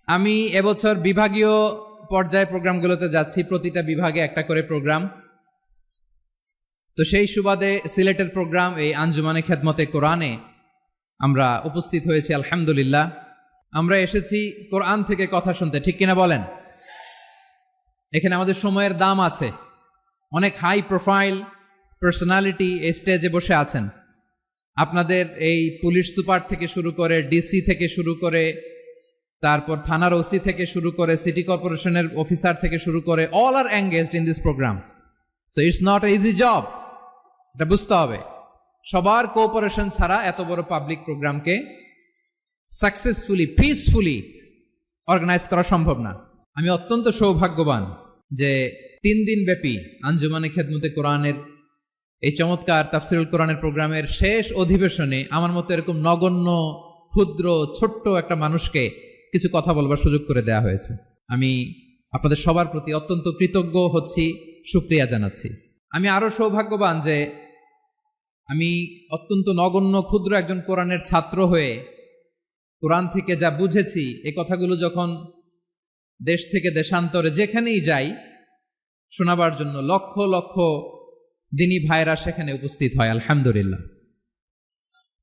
আমি এবছর বিভাগীয় পর্যায়ে প্রোগ্রামগুলোতে যাচ্ছি, প্রতিটা বিভাগে একটা করে প্রোগ্রাম। তো সেই সুবাদে সিলেটের প্রোগ্রাম এই আঞ্জুমানে খেদমতে কোরআনে আমরা উপস্থিত হয়েছি। আলহামদুলিল্লাহ, আমরা এসেছি কোরআন থেকে কথা শুনতে, ঠিক কিনা বলেন? এখানে আমাদের সময়ের দাম আছে। অনেক হাই প্রোফাইল পার্সোনালিটি এই স্টেজে বসে আছেন। আপনাদের এই পুলিশ সুপার থেকে শুরু করে, ডিসি থেকে শুরু করে, তারপর থানার ওসি থেকে শুরু করে, সিটি কর্পোরেশনের অফিসার থেকে শুরু করে, all are engaged in this programme. So it's not a easy job, এটা বুঝতে হবে। সবার কোঅপারেশন ছাড়া এত বড় পাবলিক প্রোগ্রামকে সাকসেসফুলি, পিসফুলি অর্গানাইজ করা সম্ভব না। আমি অত্যন্ত সৌভাগ্যবান যে 3 দিন ব্যাপী আঞ্জুমানে খেদমতে কোরআনের এই চমৎকার তাফসিরুল কোরআনের প্রোগ্রামের শেষ অধিবেশনে আমার মতো এরকম নগণ্য, ক্ষুদ্র, ছোট্ট একটা মানুষকে কিছু কথা বলবার সুযোগ করে দেয়া হয়েছে। আমি আপনাদের সবার প্রতি অত্যন্ত কৃতজ্ঞ হচ্ছি, শুকরিয়া জানাচ্ছি। আমি আরো সৌভাগ্যবান যে আমি অত্যন্ত নগণ্য, ক্ষুদ্র একজন কোরআনের ছাত্র হয়ে কোরআন থেকে যা বুঝেছি, এই কথাগুলো যখন দেশ থেকে দেশান্তরে যেখানেই যাই শোনাবার জন্য লক্ষ লক্ষ দিনী ভাইরা সেখানে উপস্থিত হয়, আলহামদুলিল্লাহ।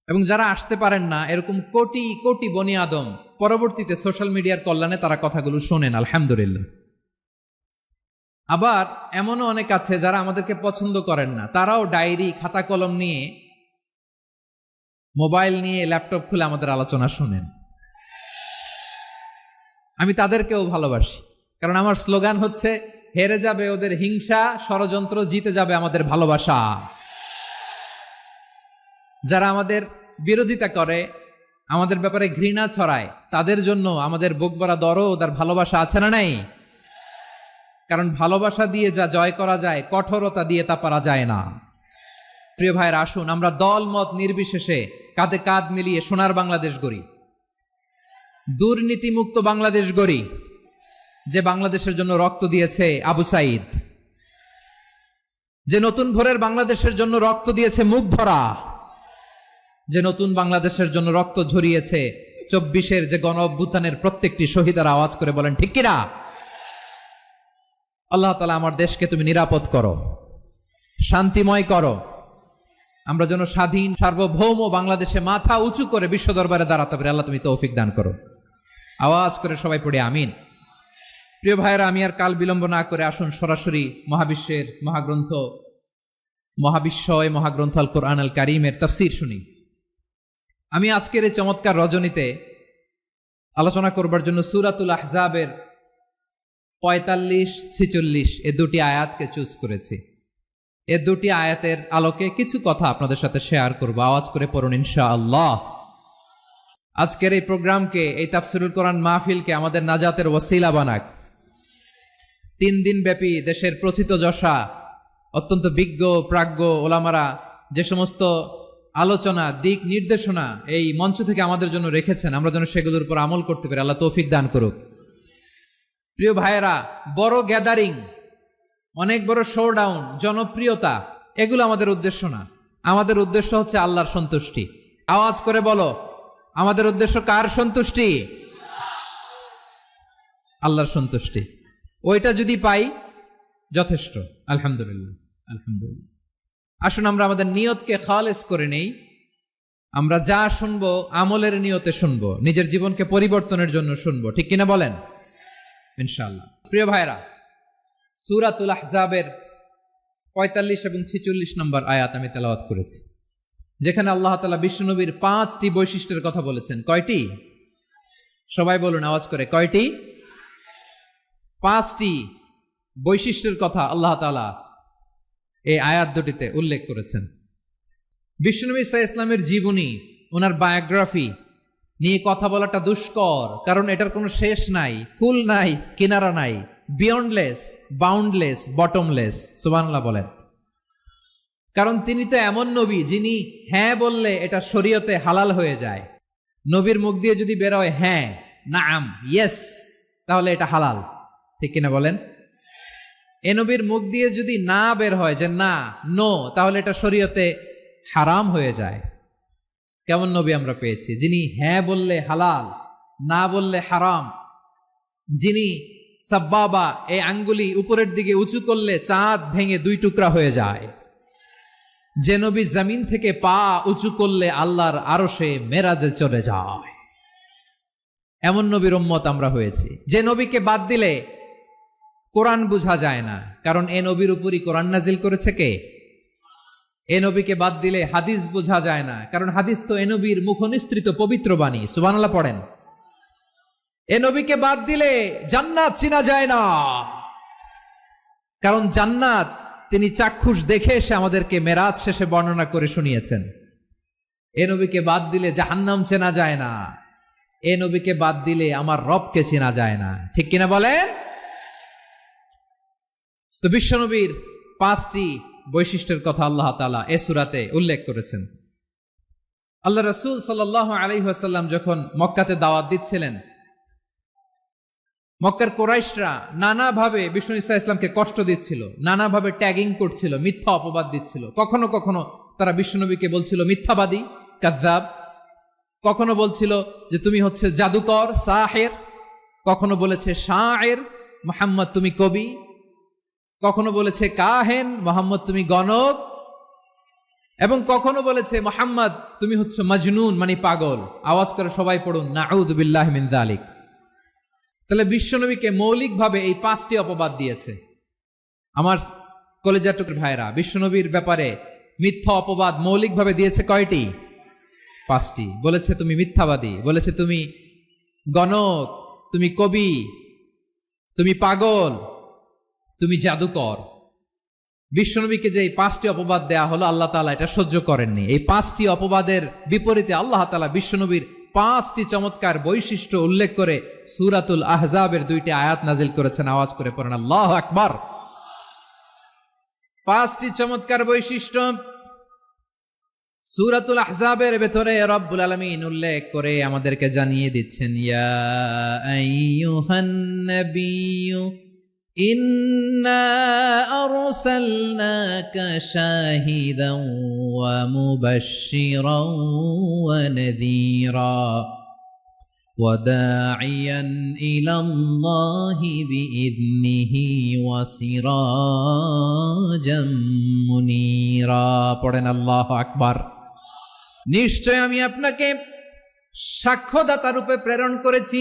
এবং যারা আসতে পারেন না, এরকম কোটি কোটি বনি আদম পরবর্তীতে সোশ্যাল মিডিয়ার কল্যাণে তারা কথাগুলো শোনেন, আলহামদুলিল্লাহ। আবার এমনও অনেক আছে যারা আমাদেরকে পছন্দ করেন না, তারাও ডায়েরি, খাতা কলম নিয়ে, মোবাইল নিয়ে, ল্যাপটপ খুলে আমাদের আলোচনা শোনেন। আমি তাদেরকেও ভালোবাসি, কারণ আমার স্লোগান হচ্ছে, হেরে যাবে ওদের হিংসা, ষড়যন্ত্র, জিতে যাবে আমাদের ভালোবাসা। যারা আমাদের বিরোধিতা করে, আমাদের ব্যাপারে ঘৃণা ছড়ায়, তাদের জন্য আমাদের বুক ভরা দরদ আর ভালোবাসা আছে না নাই? কারণ ভালোবাসা দিয়ে যা জয় করা যায়, কঠোরতা দিয়ে তা পারা যায় না। প্রিয় ভাইয়ের, আসুন আমরা দল মত নির্বিশেষে কাঁধে কাঁধ মিলিয়ে সোনার বাংলাদেশ গড়ি, দুর্নীতিমুক্ত বাংলাদেশ গড়ি, যে বাংলাদেশের জন্য রক্ত দিয়েছে আবু সাইদ, যে নতুন ভোরের বাংলাদেশের জন্য রক্ত দিয়েছে মুগ্ধরা, যে নতুন বাংলাদেশের জন্য রক্ত ঝরিয়েছে 24-এর যে গণ অভ্যুত্থানের প্রত্যেকটি শহীদের। আওয়াজ করে বলেন ঠিক কিনা? আল্লাহ তাআলা আমার দেশকে তুমি নিরাপদ করো, শান্তিময় করো, আমরা যেন স্বাধীন, সার্বভৌম বাংলাদেশে মাথা উঁচু করে বিশ্ব দরবারে দাঁড়াতে পারি। আল্লাহ তুমি তৌফিক দান করো। আওয়াজ করে সবাই পড়ে আমিন। প্রিয় ভাইয়েরা, আমি আর কাল বিলম্ব না করে আসুন সরাসরি মহাবিশ্বের মহাগ্রন্থ, মহাবিশ্বয় মহাগ্রন্থ আল কোরআন আল কারীমের তাফসীর শুনি। আমি আজকের এই চমৎকার রজনীতে আলোচনা করবার জন্য সূরাতুল আহজাবের 45-46 এ দুটি আয়াতকে চুজ করেছি। এ দুটি আয়াতের আলোকে কিছু কথা আপনাদের সাথে শেয়ার করব। আওয়াজ করে পড়ুন ইনশাআল্লাহ। আজকের এই প্রোগ্রামকে, এই তাফসীরুল কোরআন মাহফিলকে আমাদের নাজাতের ওয়াসিলা বানাক। 3 দিন ব্যাপী দেশের প্রথিতযশা, অত্যন্ত বিজ্ঞ প্রাজ্ঞ ওলামারা যে সমস্ত আলোচনা, দিক নির্দেশনা এই মঞ্চ থেকে আমাদের জন্য রেখেছেন, আমরা যেন সেগুলোর উপর আমল করতে পারি। আল্লাহ তৌফিক দান করুক। প্রিয় ভাইয়েরা, বড় গ্যাদারিং, অনেক বড় শোডাউন, জনপ্রিয়তা, এগুলো আমাদের উদ্দেশ্য না। আমাদের উদ্দেশ্য হচ্ছে আল্লাহর সন্তুষ্টি। আওয়াজ করে বলো, আমাদের উদ্দেশ্য কার সন্তুষ্টি? আল্লাহর সন্তুষ্টি। ওইটা যদি পাই যথেষ্ট, আলহামদুলিল্লাহ, আলহামদুলিল্লাহ। আসুন আমরা আমাদের নিয়তকে খালেস করে নেই। আমরা যা শুনবো আমলের নিয়তে শুনবো, নিজের জীবনকে পরিবর্তনের জন্য শুনবো, ঠিক কিনা বলেন? ইনশাআল্লাহ। প্রিয় ভাইরা, সূরাতুল আহজাবের 45 এবং 46 নম্বর আয়াত আমি তেলাওয়াত করেছি, যেখানে আল্লাহ তাআলা বিশ্বনবীর 5টি বৈশিষ্ট্যের কথা বলেছেন। কয়টি? সবাই বলুন আওয়াজ করে, কয়টি? 5টি বৈশিষ্ট্যের কথা আল্লাহ তাআলা এই আয়াত দুটিতে উল্লেখ করেছেন। বিশ্বনবী সাল্লাল্লাহু আলাইহি ওয়াসাল্লামের জীবনী, ওনার বায়োগ্রাফি নিয়ে কথা বলাটা দুষ্কর, কারণ এটার কোনো শেষ নাই, কুল নাই, কিনারা নাই, বিয়ন্ডলেস, বাউন্ডলেস, বটমলেস। সুবহানাল্লাহ বলেন। কারণ তিনি তো এমন নবী যিনি হ্যাঁ বললে এটা শরীয়তে হালাল হয়ে যায়। নবীর মুখ দিয়ে যদি বের হয় হ্যাঁ, নাম, ইয়েস, তাহলে এটা হালাল, ঠিক কিনা বলেন? এ নবীর মুখ দিয়ে যদি না বের হয় যে না, নো, তাহলে এটা শরীয়তে হারাম হয়ে যায়। কেমন নবী আমরা পেয়েছি, যিনি হ্যাঁ বললে হালাল, না বললে হারাম, যিনি সাব্বাবা, এই আঙ্গুলি উপরের দিকে উঁচু করলে চাঁদ ভেঙে 2 টুকরা হয়ে যায়, যে নবী জমিন থেকে পা উঁচু করলে আল্লাহর আরশে মেরাজে চলে যায়, এমন নবীর উম্মত আমরা হয়েছি। যে নবীকে বাদ দিলে কোরআন বোঝা যায় না, কারণ এ নবীর উপরই কোরআন নাজিল করেছে কে? এ নবীকে বাদ দিলে হাদিস বোঝা যায় না, কারণ হাদিস তো এ নবীর মুখনিসৃত পবিত্র বাণী। সুবহানাল্লাহ পড়েন। এ নবীকে বাদ দিলে জান্নাত চিনা যায় না, কারণ জান্নাত তিনি চাক্ষুষ দেখে এসে আমাদেরকে মেরাজ শেষে বর্ণনা করে শুনিয়েছেন। এ নবীকে বাদ দিলে জাহান্নাম চেনা যায় না, এ নবীকে বাদ দিলে আমার রবকে চেনা যায় না। ঠিক কিনা বলেন? তো বিশ্বনবীর 5টি বৈশিষ্ট্যের কথা আল্লাহ তাআলা এ সূরাতে উল্লেখ করেছেন। আল্লাহ রাসূল সাল্লাল্লাহু আলাইহি ওয়াসাল্লাম যখন মক্কাতে দাওয়াত দিচ্ছিলেন, মক্কার কুরাইশরা নানাভাবে বিষ্ণু ঈসা ইসলামকে কষ্ট দিচ্ছিল, নানাভাবে ট্যাগিং করছিল, মিথ্যা অপবাদ দিচ্ছিল। কখনো কখনো তারা বিশ্বনবীকে বলছিল মিথ্যাবাদী, কাযযাব। কখনো বলছিল যে তুমি হচ্ছে জাদুকর, সাহের। কখনো বলেছে শায়ের, মুহাম্মদ তুমি কবি। কখনো বলেছে কাহেন, মুহাম্মদ তুমি গণক। এবং কখনো বলেছে মুহাম্মদ তুমি হচ্ছে মাজনুন, মানে পাগল। আওয়াজ করে সবাই পড়ুন নাউযু বিল্লাহি মিন যালিক। তাহলে বিশ্বনবীকে মৌলিকভাবে এই 5টি অপবাদ দিয়েছে। আমার কলেজার টুকরা ভাইরা, বিশ্বনবীর ব্যাপারে মিথ্যা অপবাদ মৌলিকভাবে দিয়েছে কয়টি? 5টি। বলেছে তুমি মিথ্যাবাদী, বলেছে তুমি গণক, তুমি কবি, তুমি পাগল, তুমি জাদুকর। বিশ্বনবীকে যে এই 5টি অপবাদ দেয়া হলো, আল্লাহ তাআলা এটা সহ্য করেননি। এই 5টি অপবাদের বিপরীতে আল্লাহ তাআলা বিশ্বনবীর 5টি চমৎকার বৈশিষ্ট্য উল্লেখ করে সূরাতুল আহজাবের 2টি আয়াত নাজিল করেছেন। আওয়াজ করে পড়েন আল্লাহু আকবার। 5টি চমৎকার বৈশিষ্ট্য সূরাতুল আহজাবের ভেতরে রব্বুল আলামিন উল্লেখ করে আমাদেরকে জানিয়ে দিচ্ছেন, ইয়া আইয়ুহান নাবিয়্যু ইন্না আরসালনাকা শাহিদান ওয়া মুবাশশিরান ওয়া নাযীরা ওয়া দাঈয়ান ইলাল্লাহি বিইذনিহি ওয়া সিরাজাম মুনীরা। পড়েন আল্লাহু আকবার। নিশ্চয় আমি আপনাকে সাক্ষ্যদাতা রূপে প্রেরণ করেছি,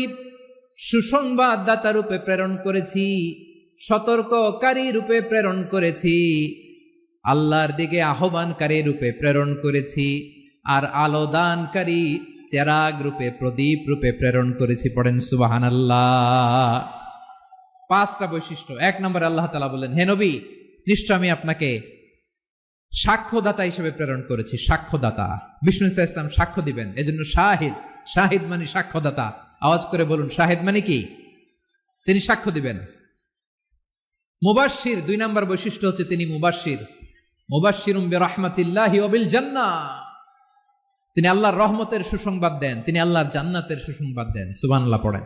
সুসংবাদদাতা রূপে প্রেরণ করেছি, সতর্ককারী রূপে প্রেরণ করেছি, আল্লাহর দিকে আহ্বানকারী রূপে প্রেরণ করেছি, আর আলোদানকারী চেরাগ রূপে, প্রদীপ রূপে প্রেরণ করেছি। পড়েন সুবহানাল্লাহ। 5টা বৈশিষ্ট্য। 1 নম্বরে আল্লাহ তাআলা বলেন, হে নবী, নিশ্চয় আমি আপনাকে সাক্ষ্যদাতা হিসেবে প্রেরণ করেছি। সাক্ষ্যদাতা, বিষ্ণু ঈসা ইসলাম সাক্ষ্য দিবেন, এজন্য শাহিদ। শাহিদ মানে সাক্ষ্যদাতা। আওয়াজ করে বলুন শাহিদ মানে কি? তিনি সাক্ষ্য দিবেন। মুবাশশির, 2 নম্বর বৈশিষ্ট্য হচ্ছে তিনি মুবাশশির। মুবাশশিরুম বিরাহমাতিল্লাহি ওয়া বিল জান্নাহ, তিনি আল্লাহর রহমতের সুসংবাদ দেন, তিনি আল্লাহর জান্নাতের সুসংবাদ দেন। সুবহানাল্লাহ পড়েন।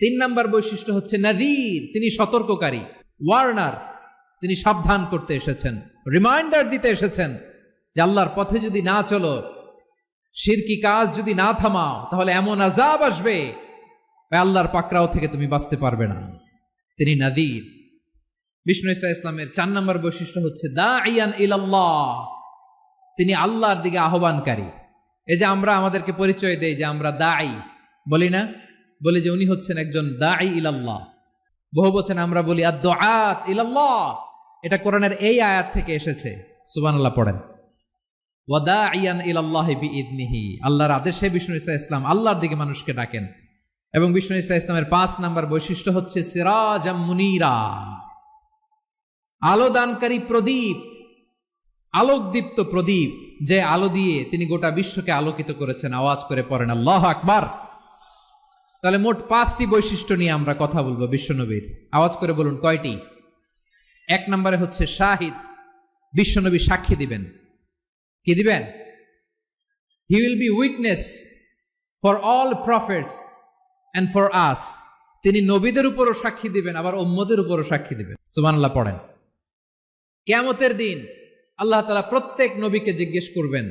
3 নম্বর বৈশিষ্ট্য হচ্ছে নাযীর, তিনি সতর্ককারী, ওয়ার্নার। তিনি সাবধান করতে এসেছেন, রিমাইন্ডার দিতে এসেছেন যে আল্লাহর পথে যদি না চলো, শিরকি কাজ যদি না থামাও, তাহলে এমন আযাব আসবে আল্লাহর পাকড়াও থেকে তুমি বাঁচতে পারবে না। তিনি নাযীর। বিষ্ণু ঈসা ইসলামের 4 নম্বর বৈশিষ্ট্য হচ্ছে দাঈয়ান ইলাল্লাহ, তিনি আল্লাহর দিকে আহ্বানকারী। এই যে আমরা আমাদেরকে পরিচয় দেই যে আমরা দাঈ, বলি না? বলি যে উনি হচ্ছেন একজন দাঈ ইলাল্লাহ। বহু বচন আমরা বলি আদ-দুআত ইলাল্লাহ। এটা কোরআনের এই আয়াত থেকে এসেছে। সুবহানাল্লাহ পড়েন। ওয়া দাঈয়ান ইলাল্লাহি বিইذনিহি, আল্লাহর আদেশে বিষ্ণু ঈসা ইসলাম আল্লাহর দিকে মানুষকে ডাকেন। এবং বিষ্ণু ঈসা ইসলামের 5 নম্বর বৈশিষ্ট্য হচ্ছে সিরাজাম মুনীরা, আলোদানকারী প্রদীপ, আলোকদীপ্ত প্রদীপ, যে আলো দিয়ে তিনি গোটা বিশ্বকে আলোকিত করেছেন। আওয়াজ করে পড়েন আল্লাহু আকবার। তাহলে মোট 5টি বৈশিষ্ট্য নিয়ে আমরা কথা বলবো বিশ্বনবীর। আওয়াজ করে বলুন কয়টি? 1 নম্বরে হচ্ছে শাহিদ, বিশ্বনবী সাক্ষী দিবেন। কি দিবেন? He will be witness for all prophets and for us. তিনি নবীদের উপরও সাক্ষী দিবেন, আবার উম্মতের উপরও সাক্ষী দিবেন। সুবহানাল্লাহ পড়েন। কিয়ামতের দিন আল্লাহ তাআলা প্রত্যেক নবীকে জিজ্ঞেস করবেন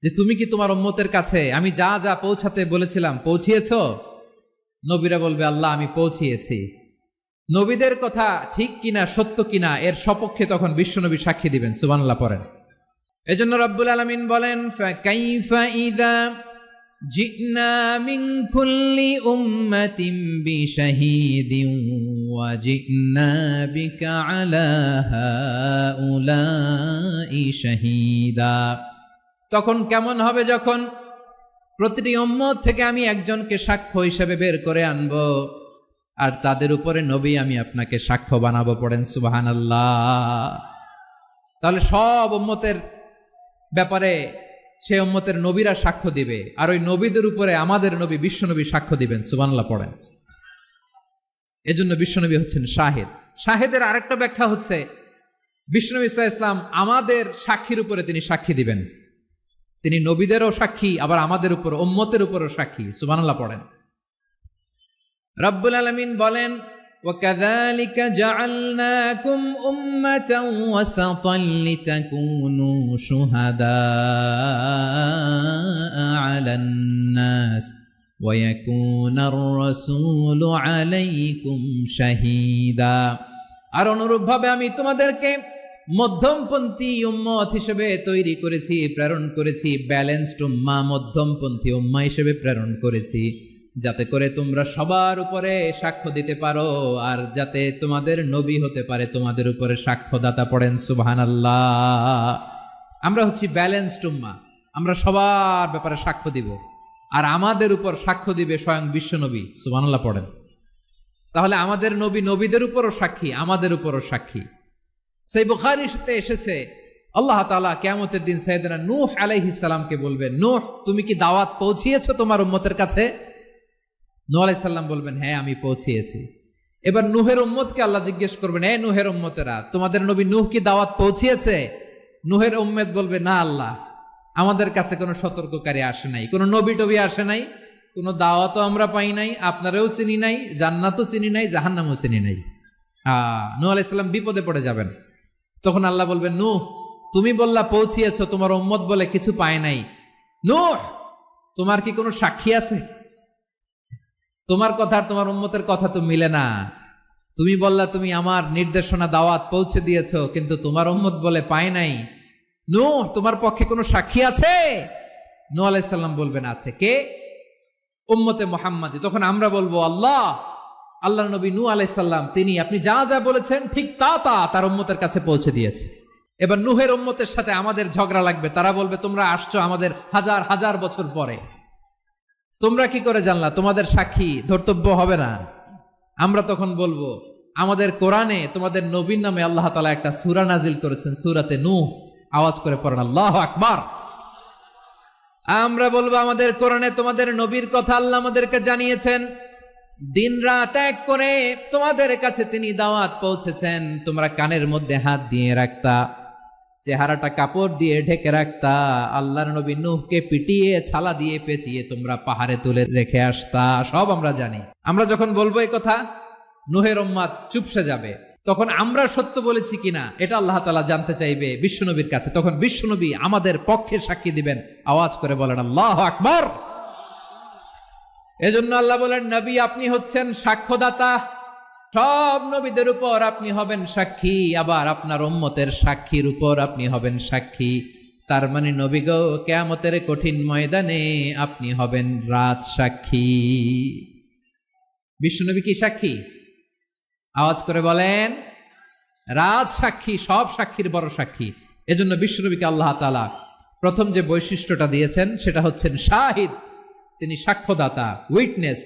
যে তুমি কি তোমার উম্মতের কাছে আমি যা যা পৌঁছাতে বলেছিলাম পৌঁছিয়েছো? নবীরা বলবে আল্লাহ আমি পৌঁছিয়েছি। নবীদের কথা ঠিক কিনা সত্য কিনা এর সপক্ষে তখন বিশ্বনবী সাক্ষী দিবেন। সুবহানাল্লাহ পড়েন। এজন্য রব্বুল আলামিন বলেন ফাকাইফা ইযা জিনা মিন কুল্লি উম্মাতিন বিশাহীদিন ওয়া জিনা বিকা আলা হাউলাই শাহীদা। তখন কেমন হবে যখন প্রতিটি উম্মত থেকে আমি একজনকে সাক্ষ্য হিসেবে বের করে আনবো, আর তাদের উপরে নবী আমি আপনাকে সাক্ষ্য বানাবো। পড়েন সুবহানাল্লাহ। তাহলে সব উম্মতের ব্যাপারে সে উম্মতের নবীরা সাক্ষ্য দিবে, আর ওই নবীদের উপরে আমাদের নবী বিশ্বনবী সাক্ষ্য দিবেন। সুবহানাল্লাহ পড়েন। এজন্য বিশ্বনবী হচ্ছেন শাহিদ। শাহিদের আরেকটা ব্যাখ্যা হচ্ছে বিশ্বনবী সাল্লাল্লাহু আলাইহি ওয়াসাল্লাম আমাদের সাক্ষীর উপরে তিনি সাক্ষী দিবেন। তিনি নবীদেরও সাক্ষী, আবার আমাদের উপর উম্মতের উপরও সাক্ষী। সুবহানাল্লাহ পড়েন। রব্বুল আলামিন বলেন وَكَذَلِكَ جَعَلْنَاكُمْ أُمَّةً وَسَطًا لِتَكُونُوا شُهَدَاءَ عَلَى النَّاسِ وَيَكُونَ الرَّسُولُ عَلَيْكُمْ شَهِيدًا। আর অনুরূপভাবে আমি তোমাদেরকে মধ্যমপন্থী উম্মত হিসেবে তৈরি করেছি, প্রেরণ করেছি। ব্যালেন্সড উম্মাহ, মধ্যমপন্থী উম্মাহ হিসেবে প্রেরণ করেছি, যাতে করে তোমরা সবার উপরে সাক্ষ্য দিতে পারো, আর যাতে তোমাদের নবী হতে পারে তোমাদের উপরে সাক্ষ্যদাতা। পড়েন সুবহানাল্লাহ। আমরা হচ্ছি ব্যালেন্সড উম্মাহ, আমরা সবার ব্যাপারে সাক্ষ্য দিব, আর আমাদের উপর সাক্ষ্য দিবে স্বয়ং বিশ্বনবী। সুবহানাল্লাহ পড়েন। তাহলে আমাদের নবী নবীদের উপরও সাক্ষী, আমাদের উপরও সাক্ষী। সেই বুখারীতে এসেছে আল্লাহ তাআলা কিয়ামতের দিন সাইয়েদনা নূহ আলাইহিস সালামকে বলবেন, নূহ তুমি কি দাওয়াত পৌঁছিয়েছো তোমার উম্মতের কাছে? নূহ আলাইহিস সালাম বলবেন হ্যাঁ আমি পৌঁছিয়েছি। এবার নূহের উম্মতকে আল্লাহ জিজ্ঞেস করবেন, এ নূহের উম্মতেরা তোমাদের নবী নূহ কি দাওয়াত পৌঁছিয়েছে? নূহের উম্মত বলবে না আল্লাহ, আমাদের কাছে কোনো সতর্ককারী আসে নাই, কোনো নবী টবি আসে নাই, কোনো দাওয়াতও আমরা পাই নাই, আপনারাও চিনি নাই, জান্নাতও চিনি নাই, জাহান্নামও চিনি নাই। নূহ আলাইহিস সালাম বিপদে পড়ে যাবেন। তখন আল্লাহ বলবেন নূহ তুমি বললা পৌঁছিয়েছো, তোমার উম্মত বলে কিছু পায় নাই। নূহ তোমার কি কোনো সাক্ষী আছে? তোমার কথা আর তোমার উম্মতের কথা তো মিলে না। তুমি বললা তুমি আমার নির্দেশনা দাওয়াত পৌঁছে দিয়েছো, কিন্তু তোমার উম্মত বলে পায় নাই। নূহ তোমার পক্ষে কোনো সাক্ষী আছে? নূহ আলাইহিস সালাম বলবেন আছে। কে? উম্মতে মুহাম্মাদী। তখন আমরা বলবো আল্লাহ নবী নূহ আলাইহিস সালাম তিনি আপনি যা যা বলেছেন ঠিক তা তার উম্মতের কাছে পৌঁছে দিয়েছে। এবার নূহের উম্মতের সাথে আমাদের ঝগড়া লাগবে। তারা বলবে তোমরা আসছো আমাদের হাজার হাজার বছর পরে, তোমরা কি করে জানলা? তোমাদের সাক্ষী ধর্তব্য হবে না। আমরা তখন বলবো আমাদের কোরআনে তোমাদের নবীর নামে আল্লাহ তাআলা একটা সূরা নাজিল করেছেন, সূরাতে নূহ। আওয়াজ করে পড়েন আল্লাহু আকবার। আমরা বলবো আমাদের কোরআনে তোমাদের নবীর কথা আল্লাহ আমাদেরকে জানিয়েছেন, দিন রাত এক করে তোমাদের কাছে তিনি দাওয়াত পৌঁছেছেন। তোমরা কানের মধ্যে হাত দিয়ে রাখতা, চেহারাটা কাপড় দিয়ে ঢেকে রাখতা, আল্লাহর নবী নূহকে পিটিয়ে ছালা দিয়ে পেঁচিয়ে তোমরা পাহাড়ে তুলে রেখে আসতা। সব আমরা জানি। আমরা যখন বলবো এই কথা, নূহের উম্মত চুপসে যাবে। তখন আমরা সত্য বলেছি কিনা এটা আল্লাহ তাআলা জানতে চাইবে বিশ্বনবীর কাছে। তখন বিশ্বনবী আমাদের পক্ষে সাক্ষী দিবেন। আওয়াজ করে বলেন আল্লাহু আকবার। এজন্য আল্লাহ বলেন নবী আপনি হচ্ছেন সাক্ষ্যদাতা, সব নবীদের উপর আপনি হবেন সাক্ষী, আবার আপনার উম্মতের সাক্ষীর উপর আপনি হবেন সাক্ষী। তার মানে নবী গো কিয়ামতের কঠিন ময়দানে আপনি হবেন রাজ সাক্ষী। বিশ্বনবী কি সাক্ষী? আওয়াজ করে বলেন রাজ সাক্ষী, সব সাক্ষীর বড় সাক্ষী। এজন্য বিশ্বনবীকে আল্লাহ তাআলা প্রথম যে বৈশিষ্ট্যটা দিয়েছেন সেটা হচ্ছেন শাহিদ। তিনি সাক্ষ্যদাতা, witness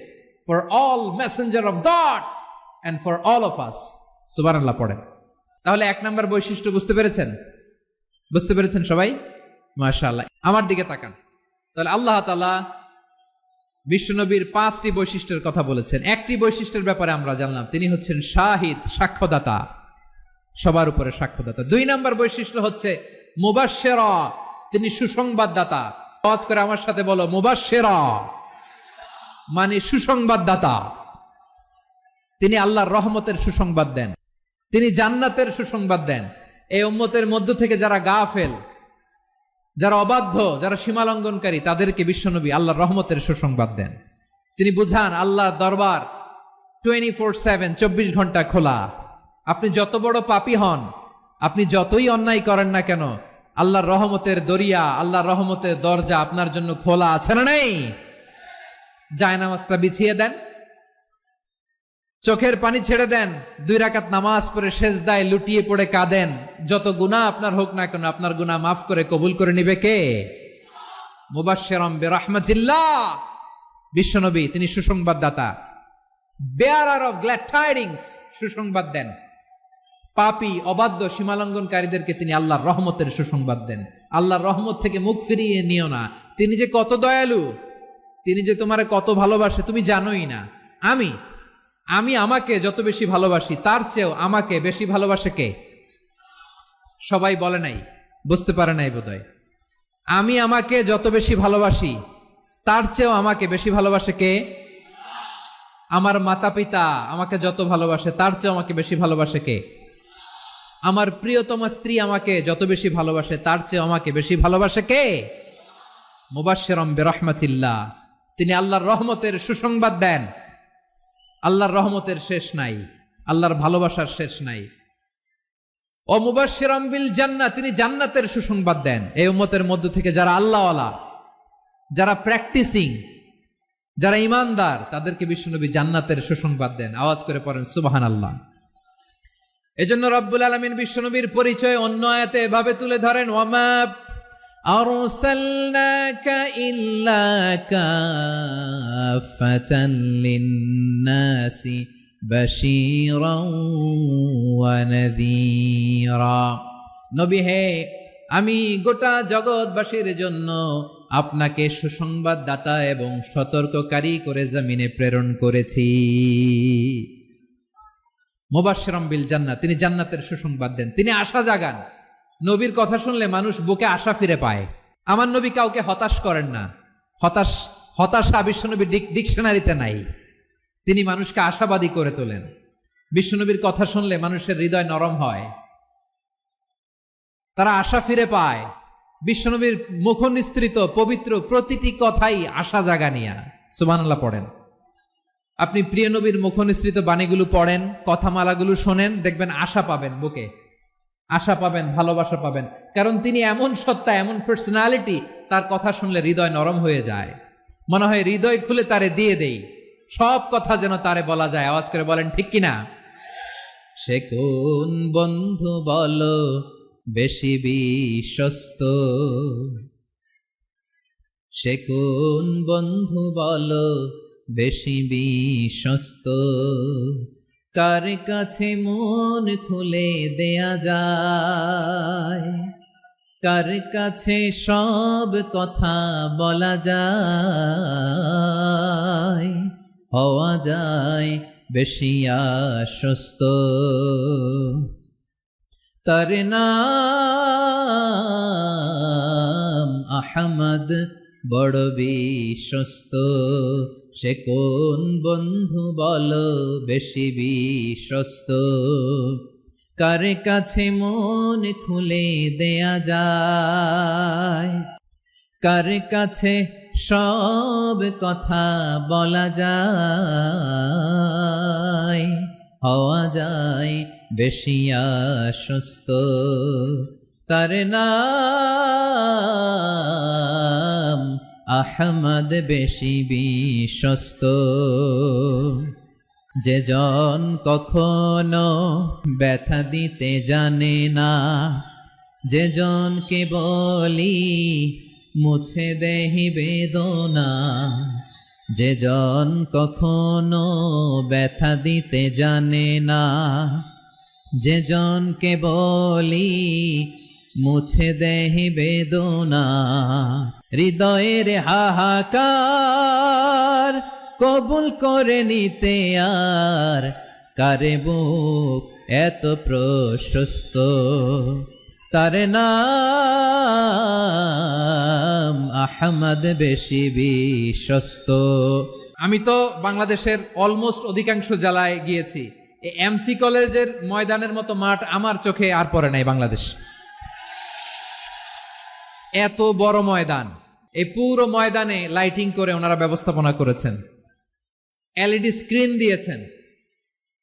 for all messenger of God and for all of us। সুবহানাল্লাহ পড়েন। তাহলে এক নাম্বার বৈশিষ্ট্য বুঝতে পেরেছেন? বুঝতে পেরেছেন সবাই? মাশাআল্লাহ। আমার দিকে তাকান। তাহলে আল্লাহ তাআলা বিশ্বনবীর 5টি বৈশিষ্ট্যের কথা বলেছেন। একটি বৈশিষ্ট্যের ব্যাপারে আমরা জানলাম, তিনি হচ্ছেন শাহিদ, সাক্ষ্যদাতা, সবার উপরে সাক্ষ্যদাতা। 2 নাম্বার বৈশিষ্ট্য হচ্ছে মুবাশশিরা, তিনি সুসংবাদদাতা। আওয়াজ করে আমার সাথে বলো মুবাশশিরা মানে সুসংবাদদাতা। তিনি আল্লাহর রহমতের সুসংবাদ দেন, তিনি জান্নাতের সুসংবাদ দেন। এই উম্মতের মধ্য থেকে যারা গাফেল, যারা অবাধ্য, যারা সীমালঙ্ঘনকারী, তাদেরকে বিশ্বনবী আল্লাহর রহমতের সুসংবাদ দেন। তিনি বুঝান আল্লাহর দরবার 24/7 24 ঘন্টা খোলা। আপনি যত বড় পাপী হন, আপনি যতই অন্যায় করেন না কেন, আল্লাহর রহমতের দরিয়া, আল্লাহর রহমতের দরজা আপনার জন্য খোলা আছে না নেই? জায়নামাজটা বিছিয়ে দেন, চোখের পানি ছেড়ে দেন, 2 রাকাত নামাজ পড়ে সেজদায় লুটিয়ে পড়ে কাঁদেন। যত গুনাহ আপনার হোক না কেন, আপনার গুনাহ মাফ করে কবুল করে নিবে কে? মুবাশশিরাম বিরহমাতিল্লাহ। বিশ্বনবী তিনি সুসংবাদদাতা, বেয়ারার অফ গ্ল্যাড টাইডিংস, সুসংবাদ দেন। পাপী অবাধ্য সীমালঙ্ঘনকারীদেরকে তিনি আল্লাহর রহমতের সুসংবাদ দেন। আল্লাহর রহমত থেকে মুখ ফিরিয়ে নিও না। তিনি যে কত দয়ালু, তিনি যে তোমারে কত ভালোবাসে তুমি জানোই না। আমি আমাকে যত বেশি ভালোবাসি, তার চেয়েও আমাকে বেশি ভালোবাসে কে? সবাই বলে নাই, বুঝতে পারে নাই বোধহয়। আমি আমাকে যত বেশি ভালোবাসি, তার চেয়েও আমাকে বেশি ভালোবাসে কে? আমার মাতা পিতা আমাকে যত ভালোবাসে, তার চেয়েও আমাকে বেশি ভালোবাসে কে? আমার প্রিয়তমা স্ত্রী আমাকে যত বেশি ভালোবাসে, তার চেয়ে আমাকে বেশি ভালোবাসে কে? মুবাশশিরাম বিরহমাতিল্লাহ। তিনি আল্লাহর রহমতের সুসংবাদ দেন। আল্লাহর রহমতের শেষ নাই, আল্লাহর ভালোবাসার শেষ নাই। ও মুবাশশিরাম বিল জান্নাহ, তিনি জান্নাতের সুসংবাদ দেন। এই উম্মতের মধ্য থেকে যারা আল্লাহওয়ালা, যারা প্র্যাকটিসিং, যারা ইমানদার, তাদেরকে বিশ্বনবী জান্নাতের সুসংবাদ দেন। আওয়াজ করে পড়েন সুবহানাল্লাহ। এজন্য রব্বুল আলামিন বিশ্বনবীর পরিচয় অন্য আয়াতে এভাবে তুলে ধরেন, ওয়ামা আরসালনাকা ইল্লা কাফাতান লিন্নাসি বাশীরাও ওয়া নাযীরা। নবী হে, আমি গোটা জগৎবাসীর জন্য আপনাকে সুসংবাদদাতা এবং সতর্ককারী করে জমিনে প্রেরণ করেছি। মুবাশশিরাম বিল জান্নাহ, তিনি জান্নাতের সুসংবাদ দেন, তিনি আশা জাগান। নবীর কথা শুনলে মানুষ বুকে আশা ফিরে পায়। আমার নবী কাউকে হতাশ করেন না। হতাশা বিশ্বনবীর ডিকশনারিতে নাই। তিনি মানুষকে আশাবাদী করে তোলেন। বিশ্বনবীর কথা শুনলে মানুষের হৃদয় নরম হয়, তারা আশা ফিরে পায়। বিশ্বনবীর মুখ নিঃসৃত পবিত্র প্রতিটি কথাই আশা জাগানিয়া। সুবহানাল্লাহ পড়েন। আপনি প্রিয় নবীর মুখ নিঃসৃত বাণীগুলো পড়েন, কথামালাগুলো শোনেন, দেখবেন আশা পাবেন, বুকে আশা পাবেন, ভালোবাসা পাবেন। কারণ তিনি এমন সত্তা, এমন পার্সোনালিটি, তার কথা শুনলে হৃদয় নরম হয়ে যায়। মনে হয় হৃদয় খুলে তারে দিয়ে দেই, সব কথা যেন তারে বলা যায়। আওয়াজ করে বলেন ঠিক কিনা? সে কোন বন্ধু বলো বেশি বিশ্বস্ত, সে কোন বন্ধু বলো বেশি বিশ্বস্ত, কার কাছে মন খুলে দেয়া যায়, কার কাছে সব কথা বলা যায়, হওয়া যায় বেশি আশ্বস্ত। তার নাম আহমদ, বড় বিশ্বস্ত। সে কোন বন্ধু বলো বেশি বিশ্বস্ত, কার কাছে মন খুলে দেয়া যায়, কার কাছে সব কথা বলা যায়, হওয়া যায় বেশি আশ্বস্ত। তার নাম আহমদ, বেশি বিশ্বস্ত। যে জন কখনো ব্যথা দিতে জানে না, যে জনকে বলি মুছে দেহি বেদনা, যে জন কখনো ব্যথা দিতে জানে না, যে জনকে বলি মুছে দেহি বেদনা, হৃদয়ের হাহাকার কবুল করে নিতে আর কারে বুক এত প্রশস্ত। তার নাম আহমদ, বেশি বিশ্বস্ত। আমি তো বাংলাদেশের অলমোস্ট অধিকাংশ জেলায় গিয়েছি। এই এমসি কলেজের ময়দানের মতো মাঠ আমার চোখে আর পড়ে নাই বাংলাদেশ। এত বড় ময়দান, এই পুরো ময়দানে লাইটিং করে ওনারা ব্যবস্থাপনা করেছেন। এলইডি স্ক্রিন দিয়েছেন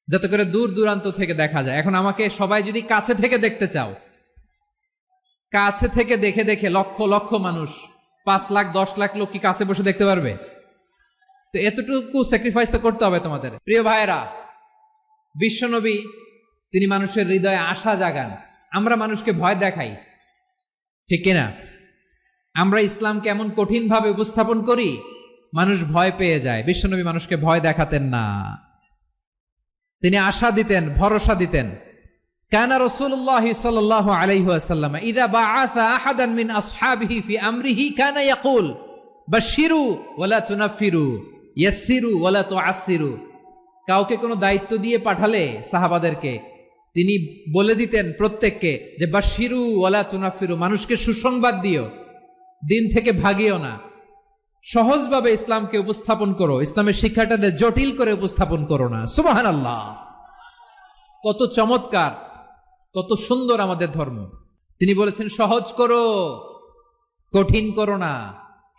যাতে করে দূর দূরান্ত থেকে দেখা যায়। এখন আমাকে সবাই যদি কাছে থেকে দেখতে চাও, কাছে থেকে দেখে দেখে লক্ষ লক্ষ মানুষ, 5 লাখ 10 লাখ লোক কি কাছে বসে দেখতে পারবে? তো এতটুকু স্যাক্রিফাইস তো করতে হবে তোমাদের। প্রিয় ভাইয়েরা, বিশ্বনবী তিনি মানুষের হৃদয়ে আশা জাগান। আমরা মানুষকে ভয় দেখাই, ঠিক কিনা? আমরা ইসলামকে এমন কঠিন ভাবে উপস্থাপন করি, মানুষ ভয় পেয়ে যায়। বিশ্বনবী মানুষকে ভয় দেখাতেন না, তিনি আশা দিতেন, ভরসা দিতেন। কানা রাসূলুল্লাহ সাল্লাল্লাহু আলাইহি ওয়াসাল্লাম ইযা বাআসা আহাদান মিন আসহাবিহি ফি আমরিহি কানা ইয়াকুল বাশশিরু ওয়ালা তুনাফিরু ইয়াসসিরু ওয়ালা তুআসসিরু। কাউকে কোনো দায়িত্ব দিয়ে পাঠালে সাহাবাদেরকে তিনি বলে দিতেন প্রত্যেককে যে বাশশিরু ওয়ালা তুনাফিরু, মানুষকে সুসংবাদ দিও, দিন থেকে ভাগিও না, সহজভাবে ইসলামকে উপস্থাপন করো, ইসলামের শিক্ষাটাকে জটিল করে উপস্থাপন করো না। সুবহানাল্লাহ, কত চমৎকার, কত সুন্দর আমাদের ধর্ম। তিনি বলেছেন সহজ করো, কঠিন করো না,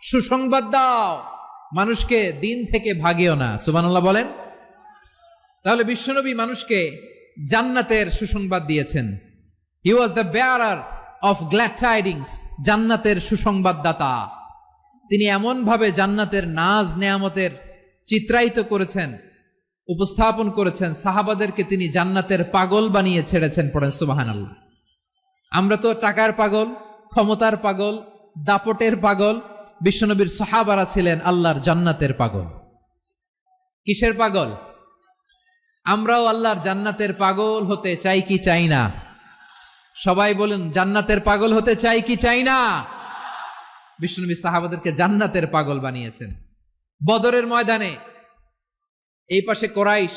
সুসংবাদ দাও, মানুষকে দিন থেকে ভাগিও না। সুবহানাল্লাহ বলেন। তাহলে বিশ্বনবী মানুষকে জান্নাতের সুসংবাদ দিয়েছেন। He was the bearer of glad tidings, জান্নাতের সুসংবাদদাতা। তিনি এমন ভাবে জান্নাতের নাজ নেয়ামতের চিত্রায়িত করেছেন, উপস্থাপন করেছেন, সাহাবাদেরকে তিনি জান্নাতের পাগল বানিয়ে ছেড়েছেন। পড়েন সুবহানাল্লাহ। আমরা তো টাকার পাগল, ক্ষমতার পাগল, দাপটের পাগল। বিশ্বনবীর সাহাবারা ছিলেন আল্লাহর জান্নাতের পাগল। কিসের পাগল? আমরাও আল্লাহর জান্নাতের পাগল হতে চাই কি চাই না? সবাই বলেন, জান্নাতের পাগল হতে চাই কি চাই না? বিশ্বনবী সাহাবাদেরকে জান্নাতের পাগল বানিয়েছেন। বদরের ময়দানে এই পাশে কোরাইশ,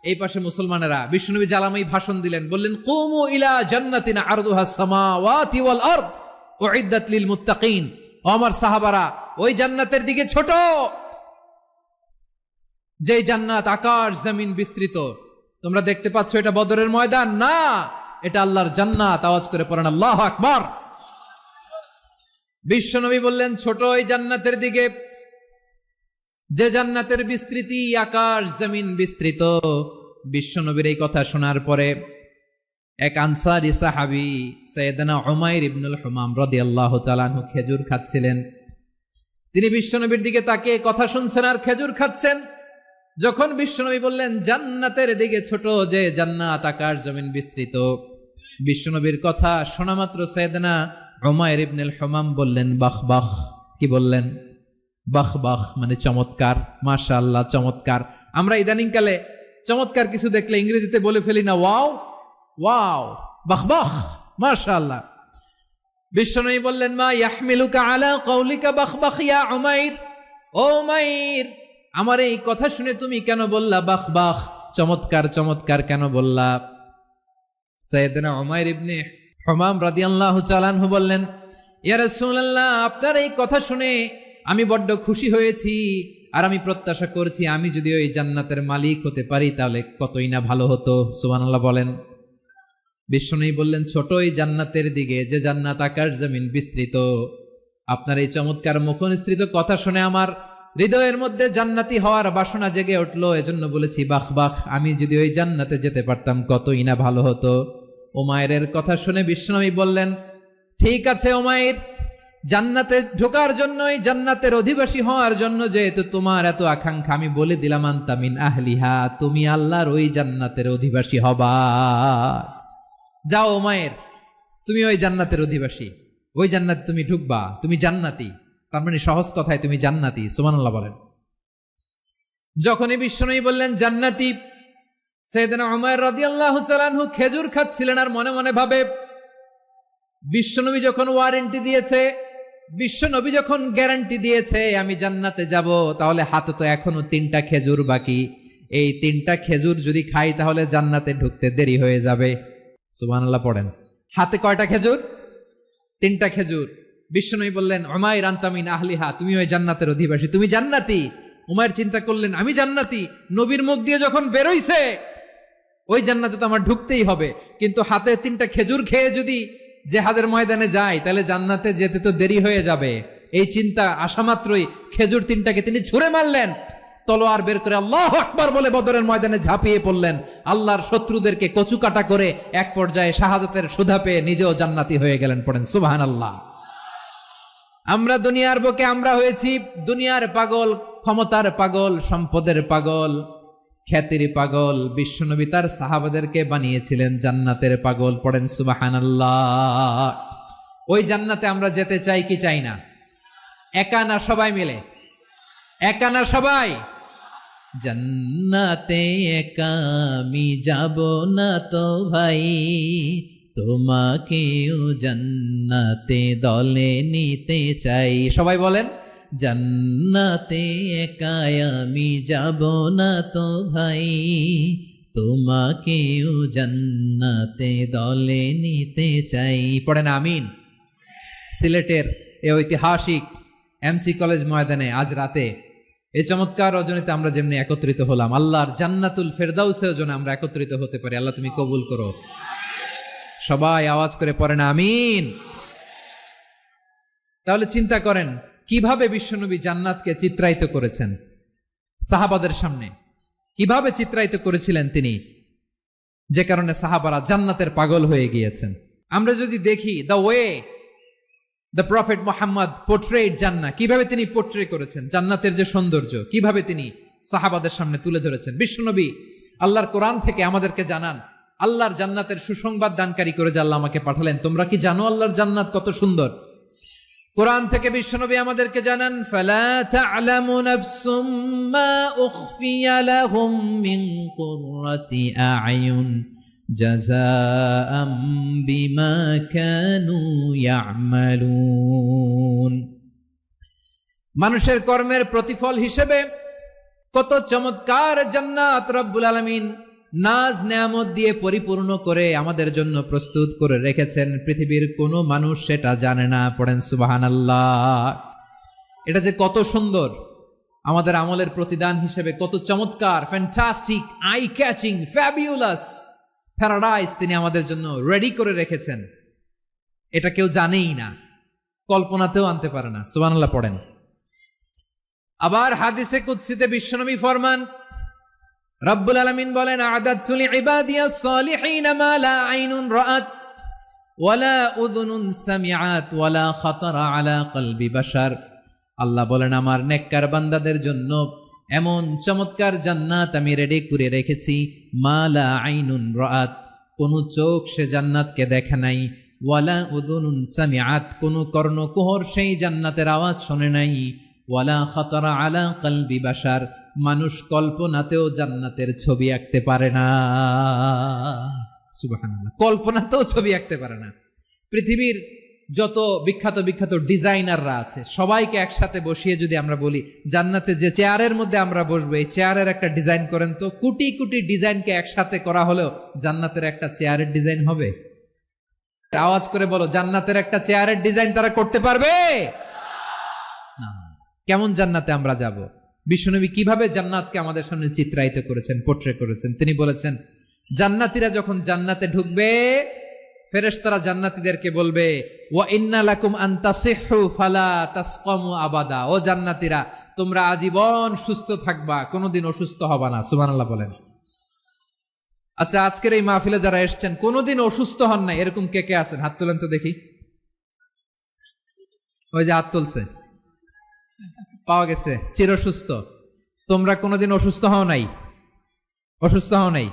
এই পাশে মুসলমানেরা। বিশ্বনবী জালামাই ভাষণ দিলেন, বললেন কুমু ইলা জান্নাতিন আরদুহাস সামাওয়াতি ওয়াল আরদ উইদ্দাত লিল মুত্তাকিন। ও আমার সাহাবারা, ওই জান্নাতের দিকে ছোট, যে জান্নাত আকাশ জমিন বিস্তৃত। তোমরা দেখতে পাচ্ছ এটা বদরের ময়দান না, এটা আল্লাহর জান্নাত। আওয়াজ করে পড়েন আল্লাহু আকবার। বিশ্বনবী বললেন ছোট ওই জান্নাতের দিকে, যে জান্নাতের বিস্তৃতি আকাশ জমিন বিস্তৃত। বিশ্বনবীর এই কথা শোনার পরে এক আনসারী সাহাবী সাইয়েদনা উমাইর ইবনুল হুমাম রাদিয়াল্লাহু তাআলা আনহু খেজুর খাচ্ছিলেন। তিনি বিশ্বনবীর দিকে তাকিয়ে কথা শুনছেন আর খেজুর খাচ্ছেন। যখন বিশ্বনবী বললেন জান্নাতের দিকে ছোট, যে জান্নাত আকাশ জমিন বিস্তৃত, বিশ্বনবীর কথা শোনা মাত্র সাইয়েদনা উমাইর ইবনুল হুমাম বললেন বাহ বাহ। কি বললেন? বাহ বাহ মানে চমৎকার, মাশাআল্লাহ চমৎকার। আমরা ইদানিং কালে চমৎকার কিছু দেখলে ইংরেজিতে বলে ফেলি না ওয়াও ওয়াও, বাহ বাহ, মাশাআল্লাহ। বিশ্বনবী বললেন মা ইয়াহমিলুকা আলা কওলিকা বাহ বাহ ইয়া উমাইর। ও উমাইর, আমার এই কথা শুনে তুমি কেন বললা বাহ বাহ, চমৎকার চমৎকার কেন বললা? সাইয়েদনা উমাইর ইবনে হুমাম রাদিয়াল্লাহু তাআলা আনহু বললেন ইয়া রাসূলুল্লাহ, আপনার এই কথা শুনে আমি বড্ড খুশি হয়েছি, আর আমি প্রত্যাশা করছি আমি যদি ওই জান্নাতের মালিক হতে পারি তাহলে কতই না ভালো হতো। সুবহানাল্লাহ বলেন। বিশ্বনবী বললেন ছোট ওই জান্নাতের দিকে, যে জান্নাত আকাশ জমিন বিস্তৃত। আপনার এই চমৎকার মুখনিসৃত কথা শুনে আমার হৃদয়ের মধ্যে জান্নাতি হওয়ার বাসনা জেগে উঠলো, এজন্য বলেছি বাহ বাহ, আমি যদি ওই জান্নাতে যেতে পারতাম কতই না ভালো হতো। উমাইরের কথা শুনে বিশ্বনবী বললেন ঠিক আছে উমাইর, জান্নাতে ঢোকার জন্যই, জান্নাতের অধিবাসী হওয়ার জন্য যেহেতু তোমার এত আকাঙ্ক্ষা, আমি বলে দিলাম আনতা মিন আহলিহা, তুমি আল্লাহর ওই জান্নাতের অধিবাসী হবা। যাও উমাইর, তুমি ওই জান্নাতের অধিবাসী, ওই জান্নাতে তুমি ঢুকবা, তুমি জান্নাতি। তার মানে সহজ কথায় তুমি জান্নাতি। সুবহানাল্লাহ বলেন। যখনই বিশ্বনবী বললেন জান্নাতি, সাইয়েদনা উমাইর রাদিয়াল্লাহু তাআলা আনহু খেজুর খাচ্ছিলেন আর মনে মনে ভাবে বিশ্বনবী যখন ওয়ারেন্টি দিয়েছে, বিশ্বনবী যখন গ্যারান্টি দিয়েছে আমি জান্নাতে যাব, তাহলে হাতে তো এখনো 3টা খেজুর বাকি। এই 3টা খেজুর যদি খাই তাহলে জান্নাতে ঢুকতে দেরি হয়ে যাবে। সুবহানাল্লাহ পড়েন। হাতে কয়টা খেজুর? 3টা খেজুর। বিশ্বনবী বললেন উমাইর আনতা মিন আহলিহা, তুমি ওই জান্নাতের অধিবাসী, তুমি জান্নাতি। উমাইর চিন্তা করলেন আমি জান্নাতি, নবীর মুখ দিয়ে যখন বেরোইছে ওই জান্নাতে তো আমার ঢুকতেই হবে, কিন্তু হাতে 3টা খেজুর খেয়ে যদি জিহাদের ময়দানে যায় তাহলে জান্নাতে যেতে তো দেরি হয়ে যাবে। এই চিন্তা আসা মাত্রই খেজুর 3টাকে তিনি ছুঁড়ে মারলেন, তলোয়ার বের করে আল্লাহু আকবার বলে বদরের ময়দানে ঝাঁপিয়ে পড়লেন। আল্লাহর শত্রুদেরকে কচুকাটা করে এক পর্যায়ে শাহাদাতের সুধা পেয়ে নিজেও জান্নাতি হয়ে গেলেন। পড়েন সুবহানাল্লাহ। আমরা দুনিয়ার বুকে আমরা হয়েছি দুনিয়ার পাগল, ক্ষমতার পাগল, সম্পদের পাগল, খ্যাতির পাগল। বিশ্বনবী তার সাহাবাদেরকে বানিয়েছিলেন জান্নাতের পাগল। পড়েন সুবহানাল্লাহ। ওই জান্নাতে আমরা যেতে চাই কি চাই না? একা না সবাই মিলে? একা না সবাই? জান্নাতে একা আমি যাব না তো ভাই, তোমাকেও জান্নাতে দলে নিতে চাই। সবাই বলেন, জান্নাতে একা আমি যাব না তো ভাই, তোমাকেও জান্নাতে দলে নিতে চাই। পড়েন আমিন। সিলেটের এই ঐতিহাসিক এমসি কলেজ ময়দানে আজ রাতে এই চমৎকার রজনীতে আমরা যেমনি একত্রিত হলাম, আল্লাহর জান্নাতুল ফেরদাউসের জন্য আমরা একত্রিত হতে পারি। আল্লাহ তুমি কবুল করো। সবাই আওয়াজ করে পড়েন আমিন। তাহলে চিন্তা করেন কিভাবে বিশ্বনবী জান্নাতকে চিত্রায়িত করেছেন সাহাবাদের সামনে, কিভাবে চিত্রায়িত করেছিলেন তিনি, যে কারণে সাহাবারা জান্নাতের পাগল হয়ে গিয়েছেন। আমরা যদি দেখি the way the prophet Muhammad portrait জান্নাত, কিভাবে তিনি পোর্ট্রে করেছেন জান্নাতের যে সৌন্দর্য, কিভাবে তিনি সাহাবাদের সামনে তুলে ধরেছেন। বিশ্বনবী আল্লাহর কোরআন থেকে আমাদেরকে জানান আল্লাহর জান্নাতের সুসংবাদ দানকারী করে যে আল্লাহ আমাকে পাঠালেন। তোমরা কি জানো আল্লাহর জান্নাত কত সুন্দর? কোরআন থেকে বিশ্বনবী আমাদেরকে জানান, ফালা তা'লামু নাফসুম মা উখফিয়া লাহুম মিন কুররাতি আ'য়ুন জাযাআম বিমা কানু ইয়া'মালুন। মানুষের কর্মের প্রতিফল হিসেবে কত চমৎকার জান্নাত রব্বুল আলামিন নাজ নেয়ামত দিয়ে পরিপূর্ণ করে আমাদের জন্য প্রস্তুত করে রেখেছেন। পৃথিবীর কোনো মানুষ সেটা জানে না। পড়েন সুবহানাল্লাহ। এটা যে কত সুন্দর, আমাদের আমলের প্রতিদান হিসেবে কত চমৎকার, fantastic, eye catching, fabulous paradise তিনি আমাদের জন্য রেডি করে রেখেছেন। এটা কেউ জানেই না, কল্পনাতেও আনতে পারে না। সুবহানাল্লাহ পড়েন। আবার হাদিসে কুদসিতে বিশ্বনবী ফরমান, রব্বুল আলামিন বলেন, আ'দাতু লিইবাদিয়াস সালিহিন মা লা আইনুন রাআত ওয়ালা উযুনুন সামিআত ওয়ালা খাতারা আলা কলবি বাশার। আল্লাহ বলেন, আমার নেককার বান্দাদের জন্য এমন চমৎকার জান্নাত আমি রেডি করে রেখেছি, মা লা আইনুন রাআত, কোন চোখ সে জান্নাতকে দেখে নাই, ওয়ালা উযুনুন সামিআত, কোন কর্ণকুহর সেই জান্নাতের আওয়াজ শোনে নাই, ওয়ালা খাতারা আলা কলবি বাশার, মানুষ কল্পনাতেও জান্নাতের ছবি আঁকতে পারে না। সুবহানাল্লাহ, কল্পনাতেও ছবি আঁকতে পারে না। পৃথিবীর যত বিখ্যাত বিখ্যাত ডিজাইনাররা আছে সবাইকে একসাথে বসিয়ে যদি আমরা বলি জান্নাতে যে চেয়ারের মধ্যে আমরা বসবো এই চেয়ারের একটা ডিজাইন করেন, তো কোটি কোটি ডিজাইনকে একসাথে করা হলেও জান্নাতের একটা চেয়ারের ডিজাইন হবে? আওয়াজ করে বলো, জান্নাতের একটা চেয়ারের ডিজাইন তারা করতে পারবে না। কেমন জান্নাতে আমরা যাব? বিশ্বনবী কিভাবে জান্নাতকে আমাদের সামনে চিত্রায়িত করেছেন, পোর্ট্রে করেছেন। তিনি বলেছেন, জান্নাতীরা যখন জান্নাতে ঢুকবে ফেরেশতারা জান্নাতীদেরকে বলবে, ওয়া ইন্না লাকুম আন তাসিহু ফালা তাসকামু আবাদা, ও জান্নাতীরা তোমরা আজীবন সুস্থ থাকবা, কোনোদিন অসুস্থ হবা না। সুবহানাল্লাহ বলেন। আচ্ছা, আজকের এই মাহফিলে যারা এসেছেন কোনোদিন অসুস্থ হন নাই এরকম কে কে আছেন? হাত তোলেন তো দেখি। ওই যে হাত তুলছে, পাওয়া গেছে, চিরসুস্থ। তোমরা কোনোদিন অসুস্থ হও নাই? অসুস্থ হও নাই?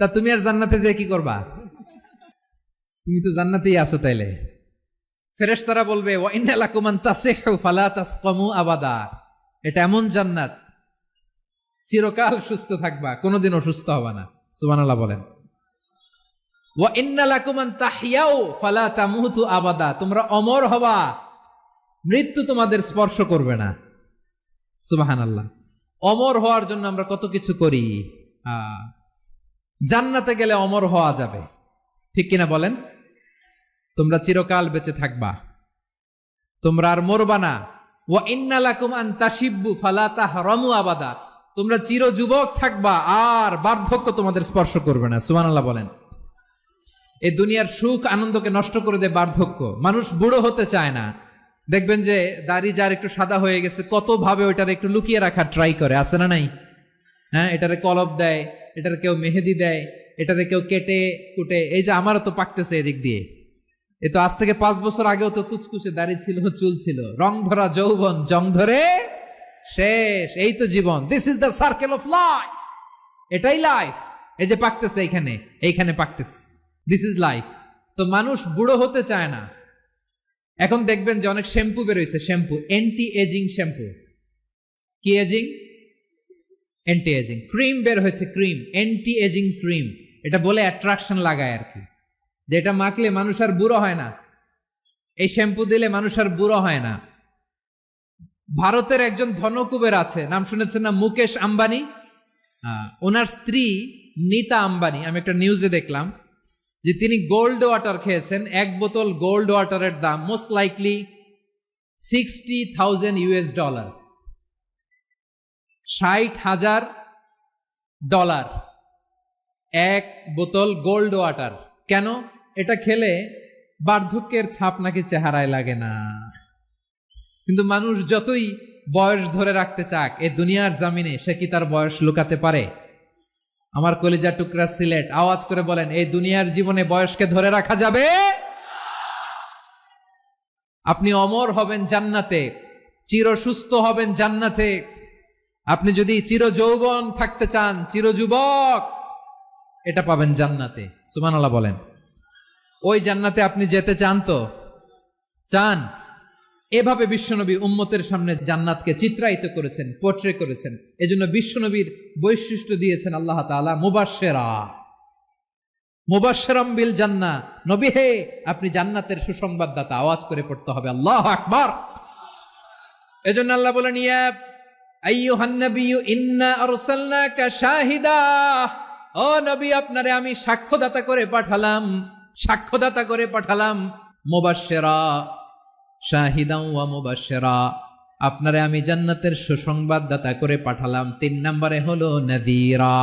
তা তুমি আর জান্নাতে যে কি করবা? তুমি তো জান্নাতেই আছো। তাইলে ফেরেশতারা বলবে, ওয়া ইন্না লাকুম আন তাসিহু ফালা তাসকামু আবাদা, এটা এমন জান্নাত চিরকাল সুস্থ থাকবা, কোনোদিন অসুস্থ হবা না। সুবহানাল্লাহ বলেন। ওয়া ইন্না লাকুম আন তাহইয়াউ ফালা তামুতু আবাদা, তোমরা অমর হবা, মৃত্যু তোমাদের স্পর্শ করবে না। সুবহানাল্লাহ। অমর হওয়ার জন্য আমরা কত কিছু করি। জান্নাতে গেলে অমর হওয়া যাবে, ঠিক কিনা বলেন? তোমরা চিরকাল বেঁচে থাকবা, তোমরা আর মরবা না। ওয়া ইন্না লাকুম আন তাশিব্বু ফালা তাহরামু আবাদা, তোমরা চির যুবক থাকবা, আর বার্ধক্য তোমাদের স্পর্শ করবে না। সুবহানাল্লাহ বলেন। এই দুনিয়ার সুখ আনন্দকে নষ্ট করে দেয় বার্ধক্য। মানুষ বুড়ো হতে চায় না, দেখবেন যে দাড়ি যার একটু সাদা হয়ে গেছে কত ভাবে ওইটার একটু লুকিয়ে রাখার ট্রাই করে, আছে না নাই? হ্যাঁ, এটারে কলপ দেয়, এটার কেউ মেহেদি দেয়, এটারে কেউ কেটে কুটে। এই যে আমারও তো পাকতেছে এদিক দিয়ে, এ তো আজ থেকে 5 বছর আগেও তো কুচকুচে দাড়ি ছিল, চুল ছিল, রং ধরা যৌবন জং ধরে শেষ। এই তো জীবন, this is the circle of life, এটাই লাইফ। এই যে পাকতেছে এইখানে পাকতেছে, দিস ইজ লাইফ। তো মানুষ বুড়ো হতে চায় না। এখন দেখবেন যে অনেক শ্যাম্পু বেরোইছে, শ্যাম্পু অ্যান্টি এজিং শ্যাম্পু। কি এজিং? Anti ageing. ক্রিম বের হয়েছে, ক্রিম, অ্যান্টি এজিং ক্রিম। এটা বলে অ্যাট্রাকশন লাগায় আর কি, যে এটা মাখলে মানুষ আর বুড়ো হয় না, এই শ্যাম্পু দিলে মানুষ আর বুড়ো হয় না। ভারতের একজন ধনকুবের আছে, নাম শুনেছেন না? মুকেশ আম্বানি। ওনার স্ত্রী নীতা আম্বানি, আমি একটা নিউজে দেখলাম যে তিনি গোল্ড ওয়াটার খেয়েছেন। 1 বোতল গোল্ড ওয়াটারের দাম মোস্ট লাইকলি $60,000, $60,000 1 বোতল গোল্ড ওয়াটার। কেন? এটা খেলে বার্ধক্যের ছাপ নাকি চেহারায় লাগে না। কিন্তু মানুষ যতই বয়স ধরে রাখতে চাক এ দুনিয়ার জামিনে, সে কি তার বয়স লুকাতে পারে? আমার কলিজা টুকরা সিলেট, আওয়াজ করে বলেন, এই দুনিয়ার জীবনে বয়সকে ধরে রাখা যাবে? আপনি অমর হবেন জান্নাতে, চির সুস্থ হবেন জান্নাতে। আপনি যদি চির যৌবন থাকতে চান, চির যুবক, এটা পাবেন জান্নাতে। সুবহানাল্লাহ বলেন। ওই জান্নাতে আপনি যেতে চান তো? চান? এভাবে বিশ্বনবী উম্মতের সামনে জান্নাতকে চিত্রায়িত করেছেন, পোর্ট্রে করেছেন। এজন্য বিশ্বনবীর বৈশিষ্ট্য দিয়েছেন আল্লাহ তাআলা মুবাশশিরা, মুবাশশিরাম বিল জান্নাহ। নবী হে, আপনি জান্নাতের সুসংবাদদাতা। আওয়াজ করে পড়তে হবে আল্লাহু আকবার। এজন্য আল্লাহ বলেন, ইয়া আইয়ুহান নাবিয়্যু ইন্না আরসালনাকা শাহিদা। ও নবী, আপনারে আমি সাক্ষ্যদাতা করে পাঠালাম, সাক্ষ্যদাতা করে পাঠালাম। মুবাশশিরা, শাহিদান ওয়া মুবাশশিরা, আপনারে আমি জান্নাতের সুসংবাদদাতা করে পাঠালাম। 3 নম্বরে হলো নাযীরা,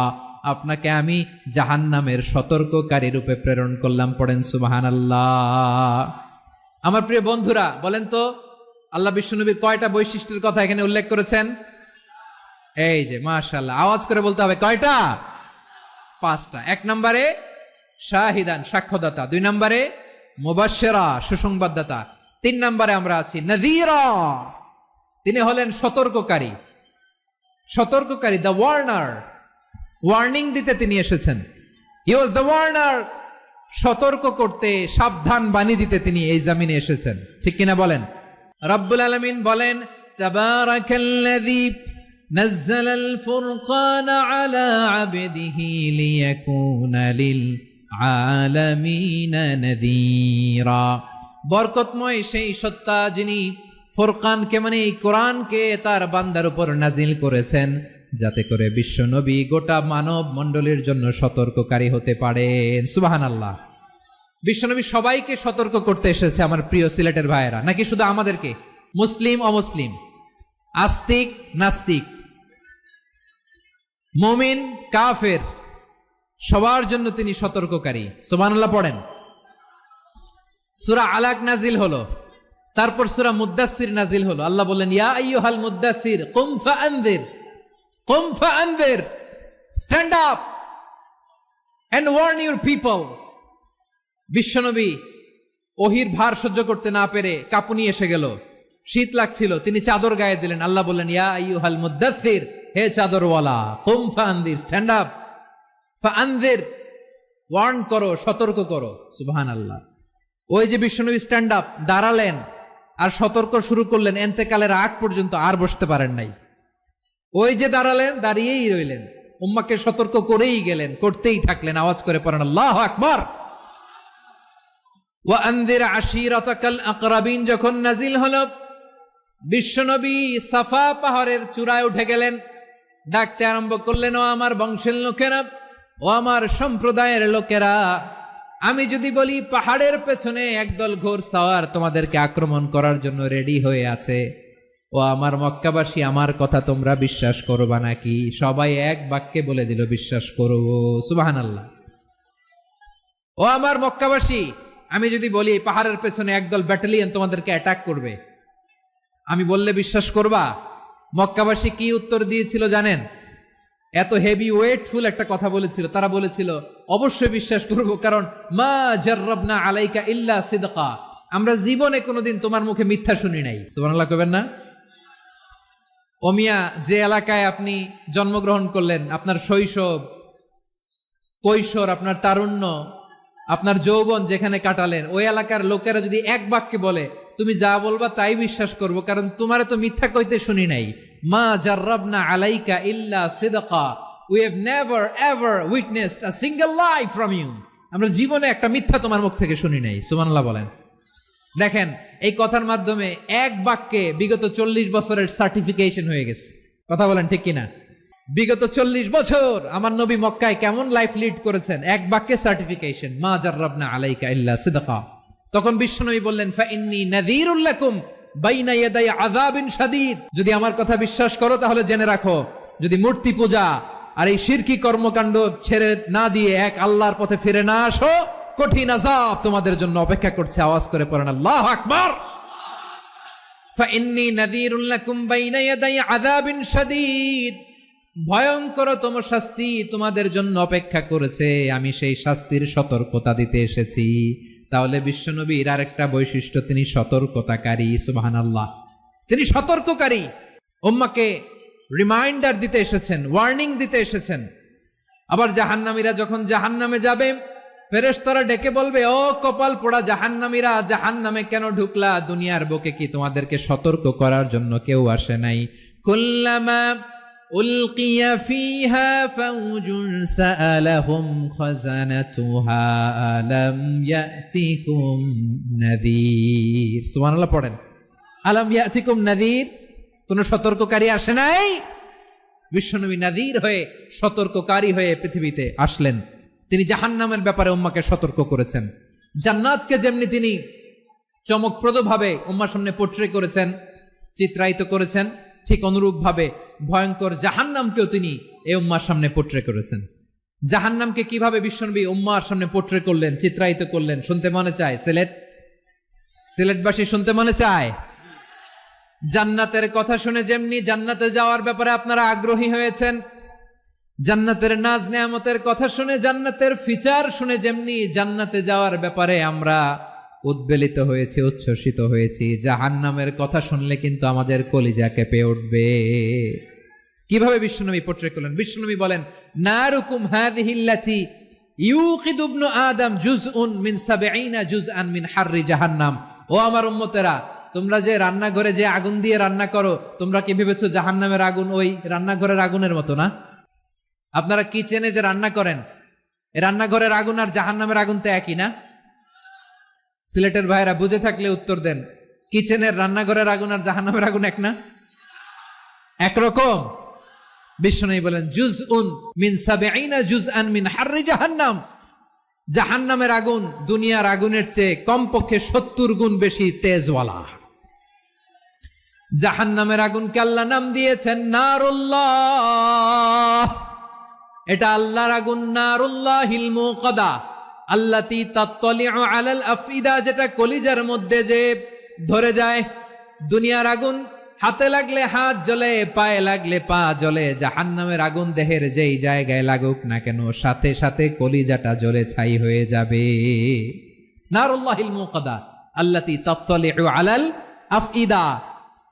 আপনাকে আমি জাহান্নামের সতর্ককারী রূপে প্রেরণ করলাম। পড়েন সুবহানাল্লাহ। আমার প্রিয় বন্ধুরা, বলেন তো আল্লাহ বিশ্বনবীর কয়টা বৈশিষ্ট্যের কথা এখানে উল্লেখ করেছেন? এই যে মাশাআল্লাহ, আওয়াজ করে বলতে হবে, কয়টা? 5টা। 1 নম্বরে শাহিদান, সাক্ষ্যদাতা। 2 নম্বরে মুবাশশিরা, সুসংবাদদাতা। 3 নম্বরে আমরা আছি নাযীরা, তিনি হলেন সতর্ককারী। সতর্ককারী, দ্য ওয়ার্নার, ওয়ার্নিং দিতে তিনি এসেছেন। হি ওয়াজ দ্য ওয়ার্নার, সতর্ক করতে, সাবধান বাণী দিতে তিনি এই জামিনে এসেছেন। ঠিক কিনা বলেন? রব্বুল আলামিন বলেন, তাবারাকাল্লাযী নাযালাল ফুরকানা আলা আবদিহি লিয়াকুনা লিল আলামিনা নাযীরা। বরকতময় সেই সত্তা যিনি ফুরকানকে, মানে এই কোরআনকে তার বান্দার উপর নাজিল করেছেন, যাতে করে বিশ্ব নবী গোটা মানব মণ্ডলীর জন্য সতর্ককারী হতে পারেন। সুবহানাল্লাহ। বিশ্বনবী সবাইকে সতর্ক করতে এসেছে, আমার প্রিয় সিলেটের ভাইয়েরা। নাকি শুধু আমাদেরকে? মুসলিম অমুসলিম, আস্তিক নাস্তিক, মুমিন কাফের, সবার জন্য তিনি সতর্ককারী। সুবহানাল্লাহ পড়েন। সূরা আলাক নাজিল হলো, তারপর সূরা মুদ্দাসসির নাজিল হলো। আল্লাহ বললেন, ইয়া আইয়ুহাল মুদ্দাসসির কুম ফাআনযির, কুম ফাআনযির, stand up and warn your people. বিশ্বনবী ওহির ভার সহ্য করতে না পেরে কাঁপুনি এসে গেল, শীত লাগছিল, তিনি চাদর গায়ে দিলেন। আল্লাহ বললেন, ইয়া আইয়ুহাল মুদ্দাসসির, হে চাদরওয়ালা, কুম ফাআনযির, স্ট্যান্ড আপ, ফাআনযির, ওয়ার্ন করো, সতর্ক করো। সুবহানাল্লাহ। ওই যে বিশ্বনবী স্ট্যান্ড আপ, দাঁড়ালেন আর সতর্ক শুরু করলেন, এন্তেকালের আগ পর্যন্ত আর বসতে পারেন নাই। ওই যে দাঁড়ালেন, দাঁড়িয়েই রইলেন, উম্মাকে সতর্ক করেই গেলেন, করতেই থাকলেন। আওয়াজ করে পড়েন আল্লাহু আকবার। ওয়া আনযির আশীরাতাকাল আকরাবিন যখন নাজিল হলো, বিশ্বনবী সাফা পাহাড়ের চূড়ায় উঠে গেলেন, ডাকতে আরম্ভ করলেন, ও আমার বংশের লোকেরা, ও আমার সম্প্রদায়ের লোকেরা, আমি যদি বলি পাহাড়ের পেছনে একদল ঘোড়সাওয়ার তোমাদেরকে আক্রমণ করার জন্য রেডি হয়ে আছে, ও আমার মক্কাবাসী, আমার কথা তোমরা বিশ্বাস করবা নাকি? সবাই এক বাক্যে বলে দিল, বিশ্বাস করো। সুবহানাল্লাহ। ও আমার মক্কাবাসী, আমি যদি বলি পাহাড়ের পেছনে একদল ব্যাটালিয়ন তোমাদেরকে অ্যাটাক করবে, আমি বললে বিশ্বাস করবা? মক্কাবাসী কি উত্তর দিয়েছিল জানেন? এত হেভি ওয়েটফুল একটা কথা বলেছিল। তারা বলেছিল অবশ্যই বিশ্বাস করব, কারণ মা জাররাবনা আলাইকা ইল্লা সিদকা, আমরা জীবনে কোনোদিন তোমার মুখে মিথ্যা শুনি নাই। সুবহানাল্লাহ কইবেন না? ও মিয়া, যে এলাকায় আপনি জন্মগ্রহণ করলেন, আপনার শৈশব, কৈশোর, আপনার তারুণ্য, আপনার যৌবন যেখানে কাটালেন, ওই এলাকার লোকেরা যদি এক বাক্যে বলে তুমি যা বলবা তাই বিশ্বাস করব, কারণ তোমারে তো মিথ্যা কইতে শুনি নাই। মা জাররাবনা আলাইকা ইল্লা সিদকা, we have never ever witnessed a single lie from you, আমরা জীবনে একটা মিথ্যা তোমার মুখ থেকে শুনি নাই। সুবহানাল্লাহ বলেন। দেখেন, এই কথার মাধ্যমে এক বাক্যে বিগত 40 বছরের সার্টিফিকেশন হয়ে গেছে। কথা বলেন ঠিক কিনা? বিগত 40 বছর আমার নবী মক্কায় কেমন লাইফ লিড করেছেন, এক বাক্যে সার্টিফিকেশন, মা জাররাবনা আলাইকা ইল্লা সিদকা। তখন বিশ্বনবী বললেন ফাইন্নী নাযীরুল লাকুম বাইনা ইয়াদাই আযাবিন শাদীদ, যদি আমার কথা বিশ্বাস করো তাহলে জেনে রাখো, যদি মূর্তি পূজা আর এই শিরকি কর্মকাণ্ড ছেড়ে না দিয়ে এক আল্লাহর পথে ফিরে না আসো, কঠিন আযাব তোমাদের জন্য অপেক্ষা করছে। আওয়াজ করে পড়েন আল্লাহু আকবার। ফাইন্নী নাযীরুল লাকুম বাইনা ইয়াদাই আযাবিন শাদীদ, ভয়ঙ্করতম শাস্তি তোমাদের জন্য অপেক্ষা করেছে, আমি সেই শাস্তির সতর্কতা দিতে এসেছি। তাহলে বিশ্বনবীর আরেকটা বৈশিষ্ট্য, তিনি সতর্কতাকারী। সুবহানাল্লাহ, তিনি সতর্ককারী। উম্মাহকে রিমাইন্ডার দিতে এসেছেন, ওয়ার্নিং দিতে এসেছেন। আবার জাহান্নামীরা যখন জাহান্নামে যাবে, ফেরেশতারা ডেকে বলবে, ও কপাল পোড়া জাহান্নামীরা, জাহান্নামে কেন ঢুকলা? দুনিয়ার বুকে কি তোমাদেরকে সতর্ক করার জন্য কেউ আসে নাই? কুল্লামা উলকিয়া ফিহা ফাউজুন সাআলাহুম খাযানাতুহা আলাম ইয়াতিকুম নাযীর। সুবহানাল্লাহ পড়েন। আলাম ইয়াতিকুম নাযীর, কোন সতর্ককারী আসে নাই? বিশ্বনবী নাযীর হয়ে, সতর্ককারী হয়ে পৃথিবীতে আসলেন। তিনি জাহান্নামের ব্যাপারে উম্মাহকে সতর্ক করেছেন। জান্নাতকে যেমনি তিনি চমকপ্রদভাবে উম্মাহর সামনে পোট্রে করেছেন, চিত্রায়িত করেছেন, ঠিক অনুরূপভাবে ভয়ঙ্কর জাহান্নামকেও তিনি এই উম্মাহর সামনে পোট্রে করেছেন। জাহান্নামকে কিভাবে বিশ্বনবী উম্মাহর সামনে পোট্রে করলেন, চিত্রায়িত করলেন, শুনতে মনে চায়? সিলেটবাসী শুনতে মনে চায়? জান্নাতের কথা শুনে যেমনি জান্নাতে যাওয়ার ব্যাপারে আপনারা আগ্রহী হয়েছেন, জান্নাতের নাজ নেয়ামতের কথা শুনে, জান্নাতের ফিচার শুনে যেমনি জান্নাতে যাওয়ার ব্যাপারে আমরা উদ্বেলিত হয়েছি, উচ্ছ্বসিত হয়েছি, জাহান্নামের কথা শুনলে কিন্তু আমাদের কলিজা কেঁপে উঠবে। কিভাবে বিশ্বনবী পোট্রে করলেন? বিশ্বনবী বলেন, নারুকুম হাযিহিল্লাতী ইউকিদু ইবনু আদম জুজউন মিন ৭০ জুজআন মিন হাররি জাহান্নাম। ও আমার উম্মতেরা, তোমরা যে রান্নাঘরে যে আগুন দিয়ে রান্না করো, তোমরা কি ভেবেছো জাহান্নামের আগুন ওই রান্নাঘরের আগুনের মতো না? আপনারা কিচেনে যে রান্না করেন, এই রান্নাঘরের আগুন আর জাহান্নামের আগুন তো একই না? সিলেটের ভাইরা বুঝে থাকলে উত্তর দেন, কিচেনের রান্নাঘরের আগুন আর জাহান্নামের আগুন এক না? একরকম? বিশ্বনবী বলেন, জুজউন মিন ৭০ জুজআন মিন হাররি জাহান্নাম। জাহান্নামের আগুন দুনিয়ার আগুনের চেয়ে কমপক্ষে ৭০ গুণ বেশি তেজওয়ালা। জাহান্নামের আগুনকে আল্লাহ নাম দিয়েছেন নারুল্লাহ। এটা আল্লাহর আগুন, নারুল্লাহিল মুকাদা আল্লাতী তাত্তালিউ আলাল আফইদা, যেটা কলিজার মধ্যে যে ধরে যায়। দুনিয়ার আগুন হাতে লাগলে হাত জ্বলে, পায়ে লাগলে পা জ্বলে। জাহান্নামের আগুন দেহের যেই জায়গায় লাগুক না কেন, সাথে সাথে কলিজাটা জ্বলে ছাই হয়ে যাবে। নারুল্লাহিল মুকাদা আল্লাতী তাত্তালিউ আলাল আফইদা,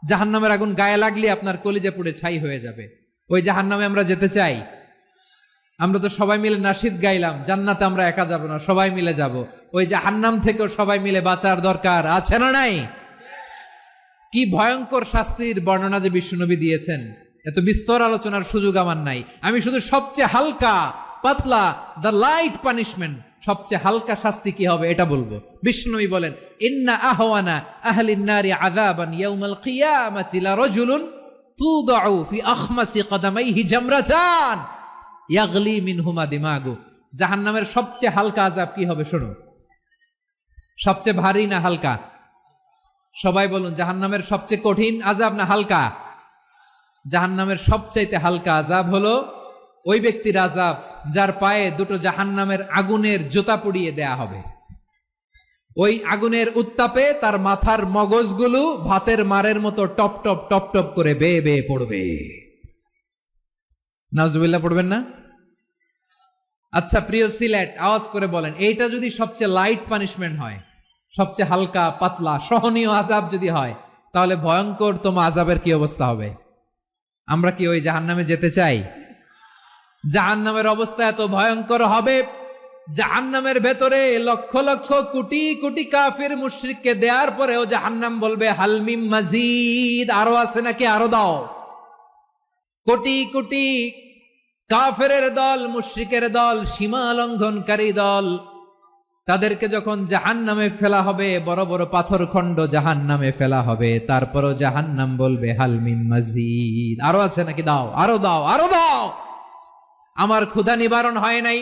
জাহান্নামের আগুন গায়ে লাগলে আপনার কলিজা পুড়ে ছাই হয়ে যাবে। ওই জাহান্নামে আমরা যেতে চাই? আমরা তো সবাই মিলে নাশিদ গাইলাম, জান্নাতে আমরা একা যাব না, সবাই মিলে যাব। ওই জাহান্নাম থেকেও সবাই মিলে বাঁচার দরকার আছে না নাই? কি ভয়ঙ্কর শাস্তির বর্ণনা যে বিশ্বনবী দিয়েছেন, এত বিস্তর আলোচনার সুযোগ আমার নাই। আমি শুধু সবচেয়ে হালকা পাতলা, দ্য লাইট পানিশমেন্ট, সবচেয়ে হালকা শাস্তি কি হবে এটা বলবো। বিশ্বনবী বলেন, ইন্না আহওয়ানা আহলিন নারি আযাবান ইয়াউমাল কিয়ামাতি লারাজুলুন তুদাউ ফি আখমাসি কদামাইহি জামরাতান ইয়াগলি মিনহুমা দিমাগু। জাহান্নামের সবচেয়ে হালকা আযাব কি হবে শোনো। সবচেয়ে ভারী না হালকা? সবাই বলুন, জাহান্নামের সবচেয়ে কঠিন আযাব না হালকা? জাহান্নামের সবচাইতে হালকা আযাব হলো ওই ব্যক্তির আযাব যার পায়ে দুটো জাহান্নামের আগুনের জুতা পুড়িয়ে দেয়া হবে। ওই আগুনের উত্তাপে তার মাথার মগজগুলো ভাতের মারের মতো টপ টপ টপ টপ করে বেয়ে বেয়ে পড়বে। নাউজুবিল্লাহ পড়বেন না? আচ্ছা প্রিয় সিলেট, আওয়াজ করে বলেন, এইটা যদি সবচেয়ে লাইট পানিশমেন্ট হয়, সবচেয়ে হালকা পাতলা সহনীয় আযাব যদি হয়, তাহলে ভয়ঙ্করতম আযাবের কি অবস্থা হবে? আমরা কি ওই জাহান্নামে যেতে চাই? জাহান্নামের অবস্থা এত ভয়ঙ্কর হবে, জাহান্নামের ভেতরে লক্ষ লক্ষ কোটি কোটি কাফির মুশরিককে দেওয়ার পরেও জাহান্নাম বলবে হাল মিম মাজিদ, আরো আছে নাকি, আরো দাও। কোটি কোটি কাফেরের দল, মুশরিকের দল, সীমা লঙ্ঘনকারী দল, তাদেরকে যখন জাহান্নামে ফেলা হবে, বড় বড় পাথর খণ্ড জাহান্নামে ফেলা হবে, তারপরও জাহান্নাম বলবে হাল মিম মাজিদ, আরো আছে নাকি, দাও, আরো দাও, আরো দাও। আমার ক্ষুধা নিবারণ হয় নাই।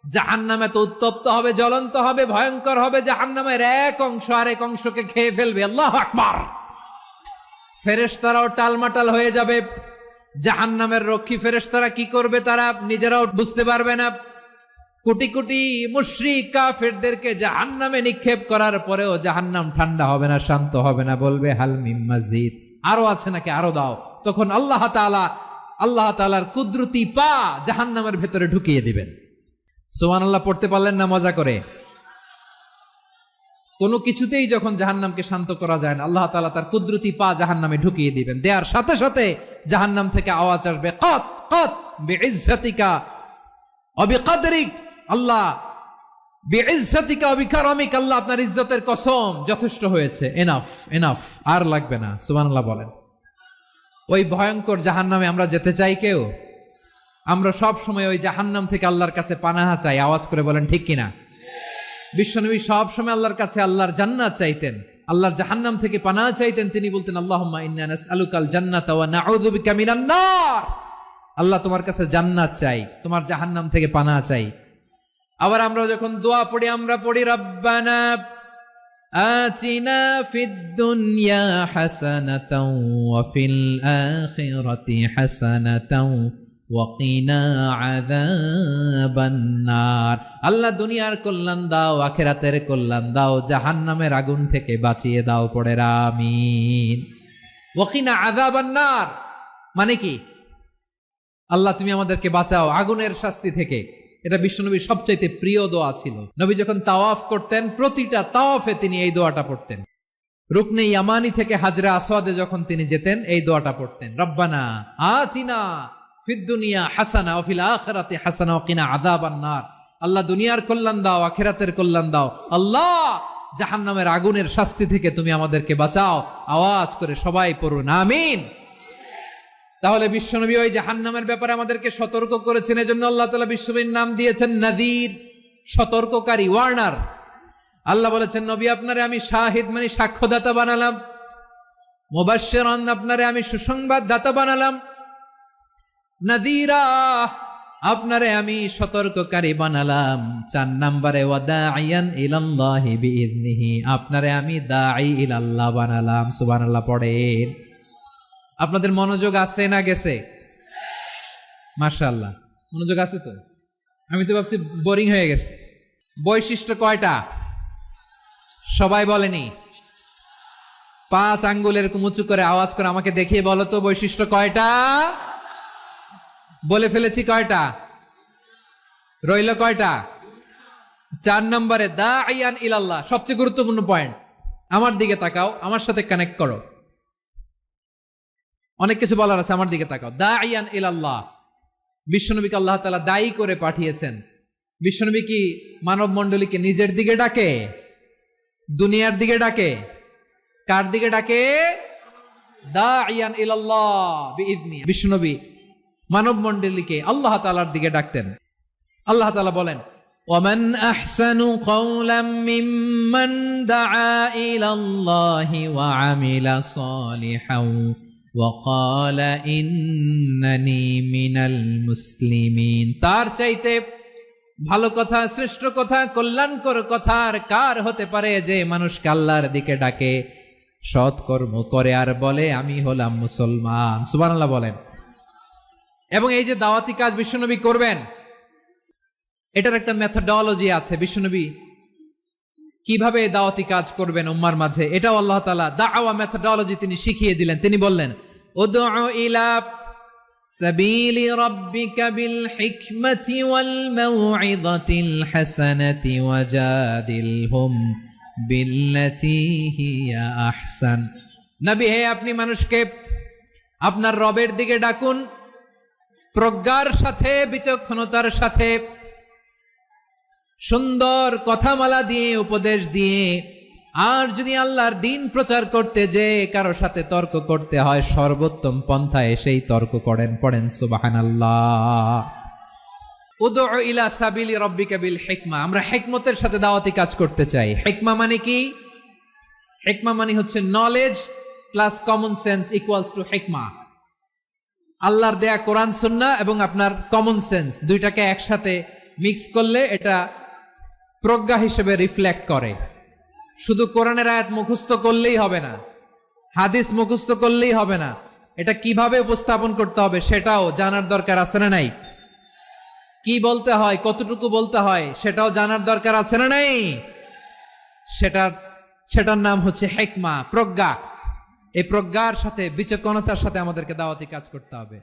জাহান্নামে তো উত্তপ্ত হবে, জ্বলন্ত হবে, ভয়ঙ্কর হবে। জাহান্নামের এক অংশ আরেক অংশকে খেয়ে ফেলবে। আল্লাহু আকবার। ফেরেশতারাও টালমাটাল হয়ে যাবে। জাহান্নামের রক্ষী ফেরেশতারা কি করবে তারা নিজেরাও বুঝতে পারবে না। কোটি কোটি মুশরিক কাফেরদেরকে জাহান্নামে নিক্ষেপ করার পরেও জাহান্নাম ঠান্ডা হবে না, শান্ত হবে না, বলবে হাল মিম মাজিদ, আরো আছে নাকি, আরো দাও। তখন আল্লাহ তাআলার কুদরতি পা জাহান্নামের ভেতরে ঢুকিয়ে দিবেন। সুবহানাল্লাহ পড়তে পারলেন না মজা করে? কোনো কিছুতেই যখন জাহান্নামকে শান্ত করা যায় না, আল্লাহ তাআলা তার কুদরতি পা জাহান্নামে ঢুকিয়ে দিবেন। দেয়ার সাথে সাথে জাহান্নাম থেকে আওয়াজ আসবে, কাত কাত বিইজ্জাতিকা ওয়া বিকদরিক, আল্লাহ বিইজ্জাতিকা ওয়া বিকারামিক, আল্লাহ আপনার ইজ্জতের কসম, যথেষ্ট হয়েছে, এনাফ এনাফ, আর লাগবে না। সুবহানাল্লাহ বলেন। ওই ভয়ঙ্কর জাহান্নামে আমরা যেতে চাই কেউ? আমরা সব সময় ওই জাহান্নাম থেকে আল্লাহর কাছে পানাহা চাই। আওয়াজ করে বলেন ঠিক কিনা? বিশ্বনবী সব সময় আল্লাহর কাছে আল্লাহর জান্নাত চাইতেন, আল্লাহর জাহান্নাম থেকে পানাহা চাইতেন। তিনি বলতেন আল্লাহুম্মা ইন্না নাসআলুকাল জান্নাতা ওয়া নাউযু বিকা মিনান নার। আল্লাহ তোমার কাছে জান্নাত চাই, তোমার জাহান্নাম থেকে পানাহা চাই। আবার আমরা যখন দোয়া পড়ি, আমরা পড়ি রব্বানা আতিনা ফিদ দুনিয়া হাসানাতাও ওয়া ফিল আখিরাতি হাসানাতাও ওয়া কিনা আযাবান নার। আল্লাহ দুনিয়ার কল্যাণ দাও, আখিরাতের কল্যাণ দাও, জাহান্নামের আগুন থেকে বাঁচিয়ে দাও, পড়ে আমিন। ওয়া কিনা আযাবান নার মানে কি? আল্লাহ তুমি আমাদেরকে বাঁচাও আগুনের শাস্তি থেকে। এটা বিশ্বনবীর সবচাইতে প্রিয় দোয়া ছিল। নবী যখন তাওয়াফ করতেন, প্রতিটা তাওয়াফে তিনি এই দোয়াটা পড়তেন। রুকনে ইয়ামানি থেকে হাজরে আসওয়াদে যখন তিনি যেতেন, এই দোয়াটা পড়তেন, রব্বানা আতিনা ফিদ দুনিয়া হাসানা ওয়া ফিল আখিরাতি হাসানা ওয়া কিনা আযাবান নার। আল্লাহ দুনিয়ার কল্যাণ দাও, আখিরাতের কল্যাণ দাও। আল্লাহ জাহান্নামের আগুনের শাস্তি থেকে তুমি আমাদেরকে বাঁচাও। আওয়াজ করে সবাই পড়ুন আমিন। তাহলে বিশ্বনবী ওই জাহান্নামের ব্যাপারে আমাদেরকে সতর্ক করেছেন। এজন্য আল্লাহ তাআলা বিশ্বনবীর নাম দিয়েছেন নাযীর, সতর্ককারী, ওয়ার্নার। আল্লাহ বলেছেন নবী আপনারে আমি শাহিদ মানে সাক্ষ্যদাতা বানালাম, মুবাশশিরান আপনারে আমি সুসংবাদ দাতা বানালাম, নাযীরা আপনারে আমি সতর্ককারী বানালাম। 4 নম্বরে ওয়া দাঈয়ান ইলাল্লাহি বিইذনিহি, আপনারে আমি দাঈ ইলাল্লাহ বানালাম। সুবহানাল্লাহ পড়েন। আপনাদের মনোযোগ আছে না গেছে? মাশাআল্লাহ মনোযোগ আছে তো। আমি তো ভাবছি বোরিং হয়ে গেছে। বৈশিষ্ট্য কয়টা সবাই বলেনি? 5 আঙ্গুল এরকম উঁচু করে আওয়াজ করে আমাকে দেখিয়ে বলো তো বৈশিষ্ট্য কয়টা? বলে ফেলেছি কয়টা? রইল কয়টা? 4 নম্বরে দাঈয়ান ইলাল্লাহ, সবচেয়ে গুরুত্বপূর্ণ পয়েন্ট। আমার দিকে তাকাও, আমার সাথে কানেক্ট করো। অনেক কিছু বলার আছে, আমার দিকে তাকাও। দাঈয়ান ইলাল্লাহ, বিশ্বনবীকে আল্লাহ তাআলা দায়ী করে পাঠিয়েছেন। বিশ্বনবী কি মানব মণ্ডলীকে নিজের দিকে ডাকে? দুনিয়ার দিকে ডাকে? কার দিকে ডাকে? দাঈয়ান ইলাল্লাহ বিইذনি। বিশ্বনবী মানব মণ্ডলীকে আল্লাহ তাআলার দিকে ডাকতেন। আল্লাহ তাআলা বলেন ওয়ামান আহসানু কাওলাম মিম্মান দাআ ইলাল্লাহি ওয়া আমিলা সালিহান ওয়া ক্বালা ইন্নানি মিনাল মুসলিমিন। তার চাইতে ভালো কথা, শ্রেষ্ঠ কথা, কল্যাণকর কথা আর কার হতে পারে যে মানুষকে আল্লাহর দিকে ডাকে, সৎকর্ম করে আর বলে আমি হলাম মুসলমান। সুবহানাল্লাহ বলেন। এবং এই যে দাওয়াতি কাজ বিশ্বনবী করবেন, এটার একটা মেথডোলজি আছে। বিশ্বনবী কিভাবে দাওয়াতি কাজ করবেন উম্মার মাঝে, এটাও আল্লাহ তাআলা দাওয়া মেথডোলজি তিনি শিখিয়ে দিলেন। তিনি বললেন, উদউ ইলা সাবিলি রাব্বিকা বিল হিকমাতি ওয়াল মাউইযাতিল হাসানাতি ওয়াজাদিলহুম বিল্লাতী হিয়া আহসান। নবী হে, আপনি মানুষকে আপনার রবের দিকে ডাকুন প্রজ্ঞার সাথে, বিচক্ষণতার সাথে, সুন্দর কথামালা দিয়ে, উপদেশ দিয়ে। আর যদি আল্লাহর দ্বীন প্রচার করতে যে কারো সাথে তর্ক করতে হয়, সর্বোত্তম পন্থায় সেই তর্ক করেন। পড়েন সুবহানাল্লাহ। উদউ ইলা সাবিলি রাব্বিকা বিল হিকমা। আমরা হিকমতের সাথে দাওয়াতি কাজ করতে চাই। হিকমা মানে কি? হিকমা মানে হচ্ছে knowledge plus common sense equals to হিকমা। আল্লাহর দেয়া কোরআন সুন্নাহ এবং আপনার কমন সেন্স দুইটাকে একসাথে মিক্স করলে এটা প্রজ্ঞা হিসেবে রিফ্লেক্ট করে। শুধু কোরআনের আয়াত মুখস্থ করলেই হবে না, হাদিস মুখস্থ করলেই হবে না, এটা কিভাবে উপস্থাপন করতে হবে সেটাও জানার দরকার আছে না নাই? কি বলতে হয়, কতটুকু বলতে হয় সেটাও জানার দরকার আছে না নাই? সেটার নাম হচ্ছে হিকমা, প্রজ্ঞা। এই প্রজ্ঞার সাথে, বিচক্ষণতার সাথে আমাদেরকে দাওয়াতি কাজ করতে হবে।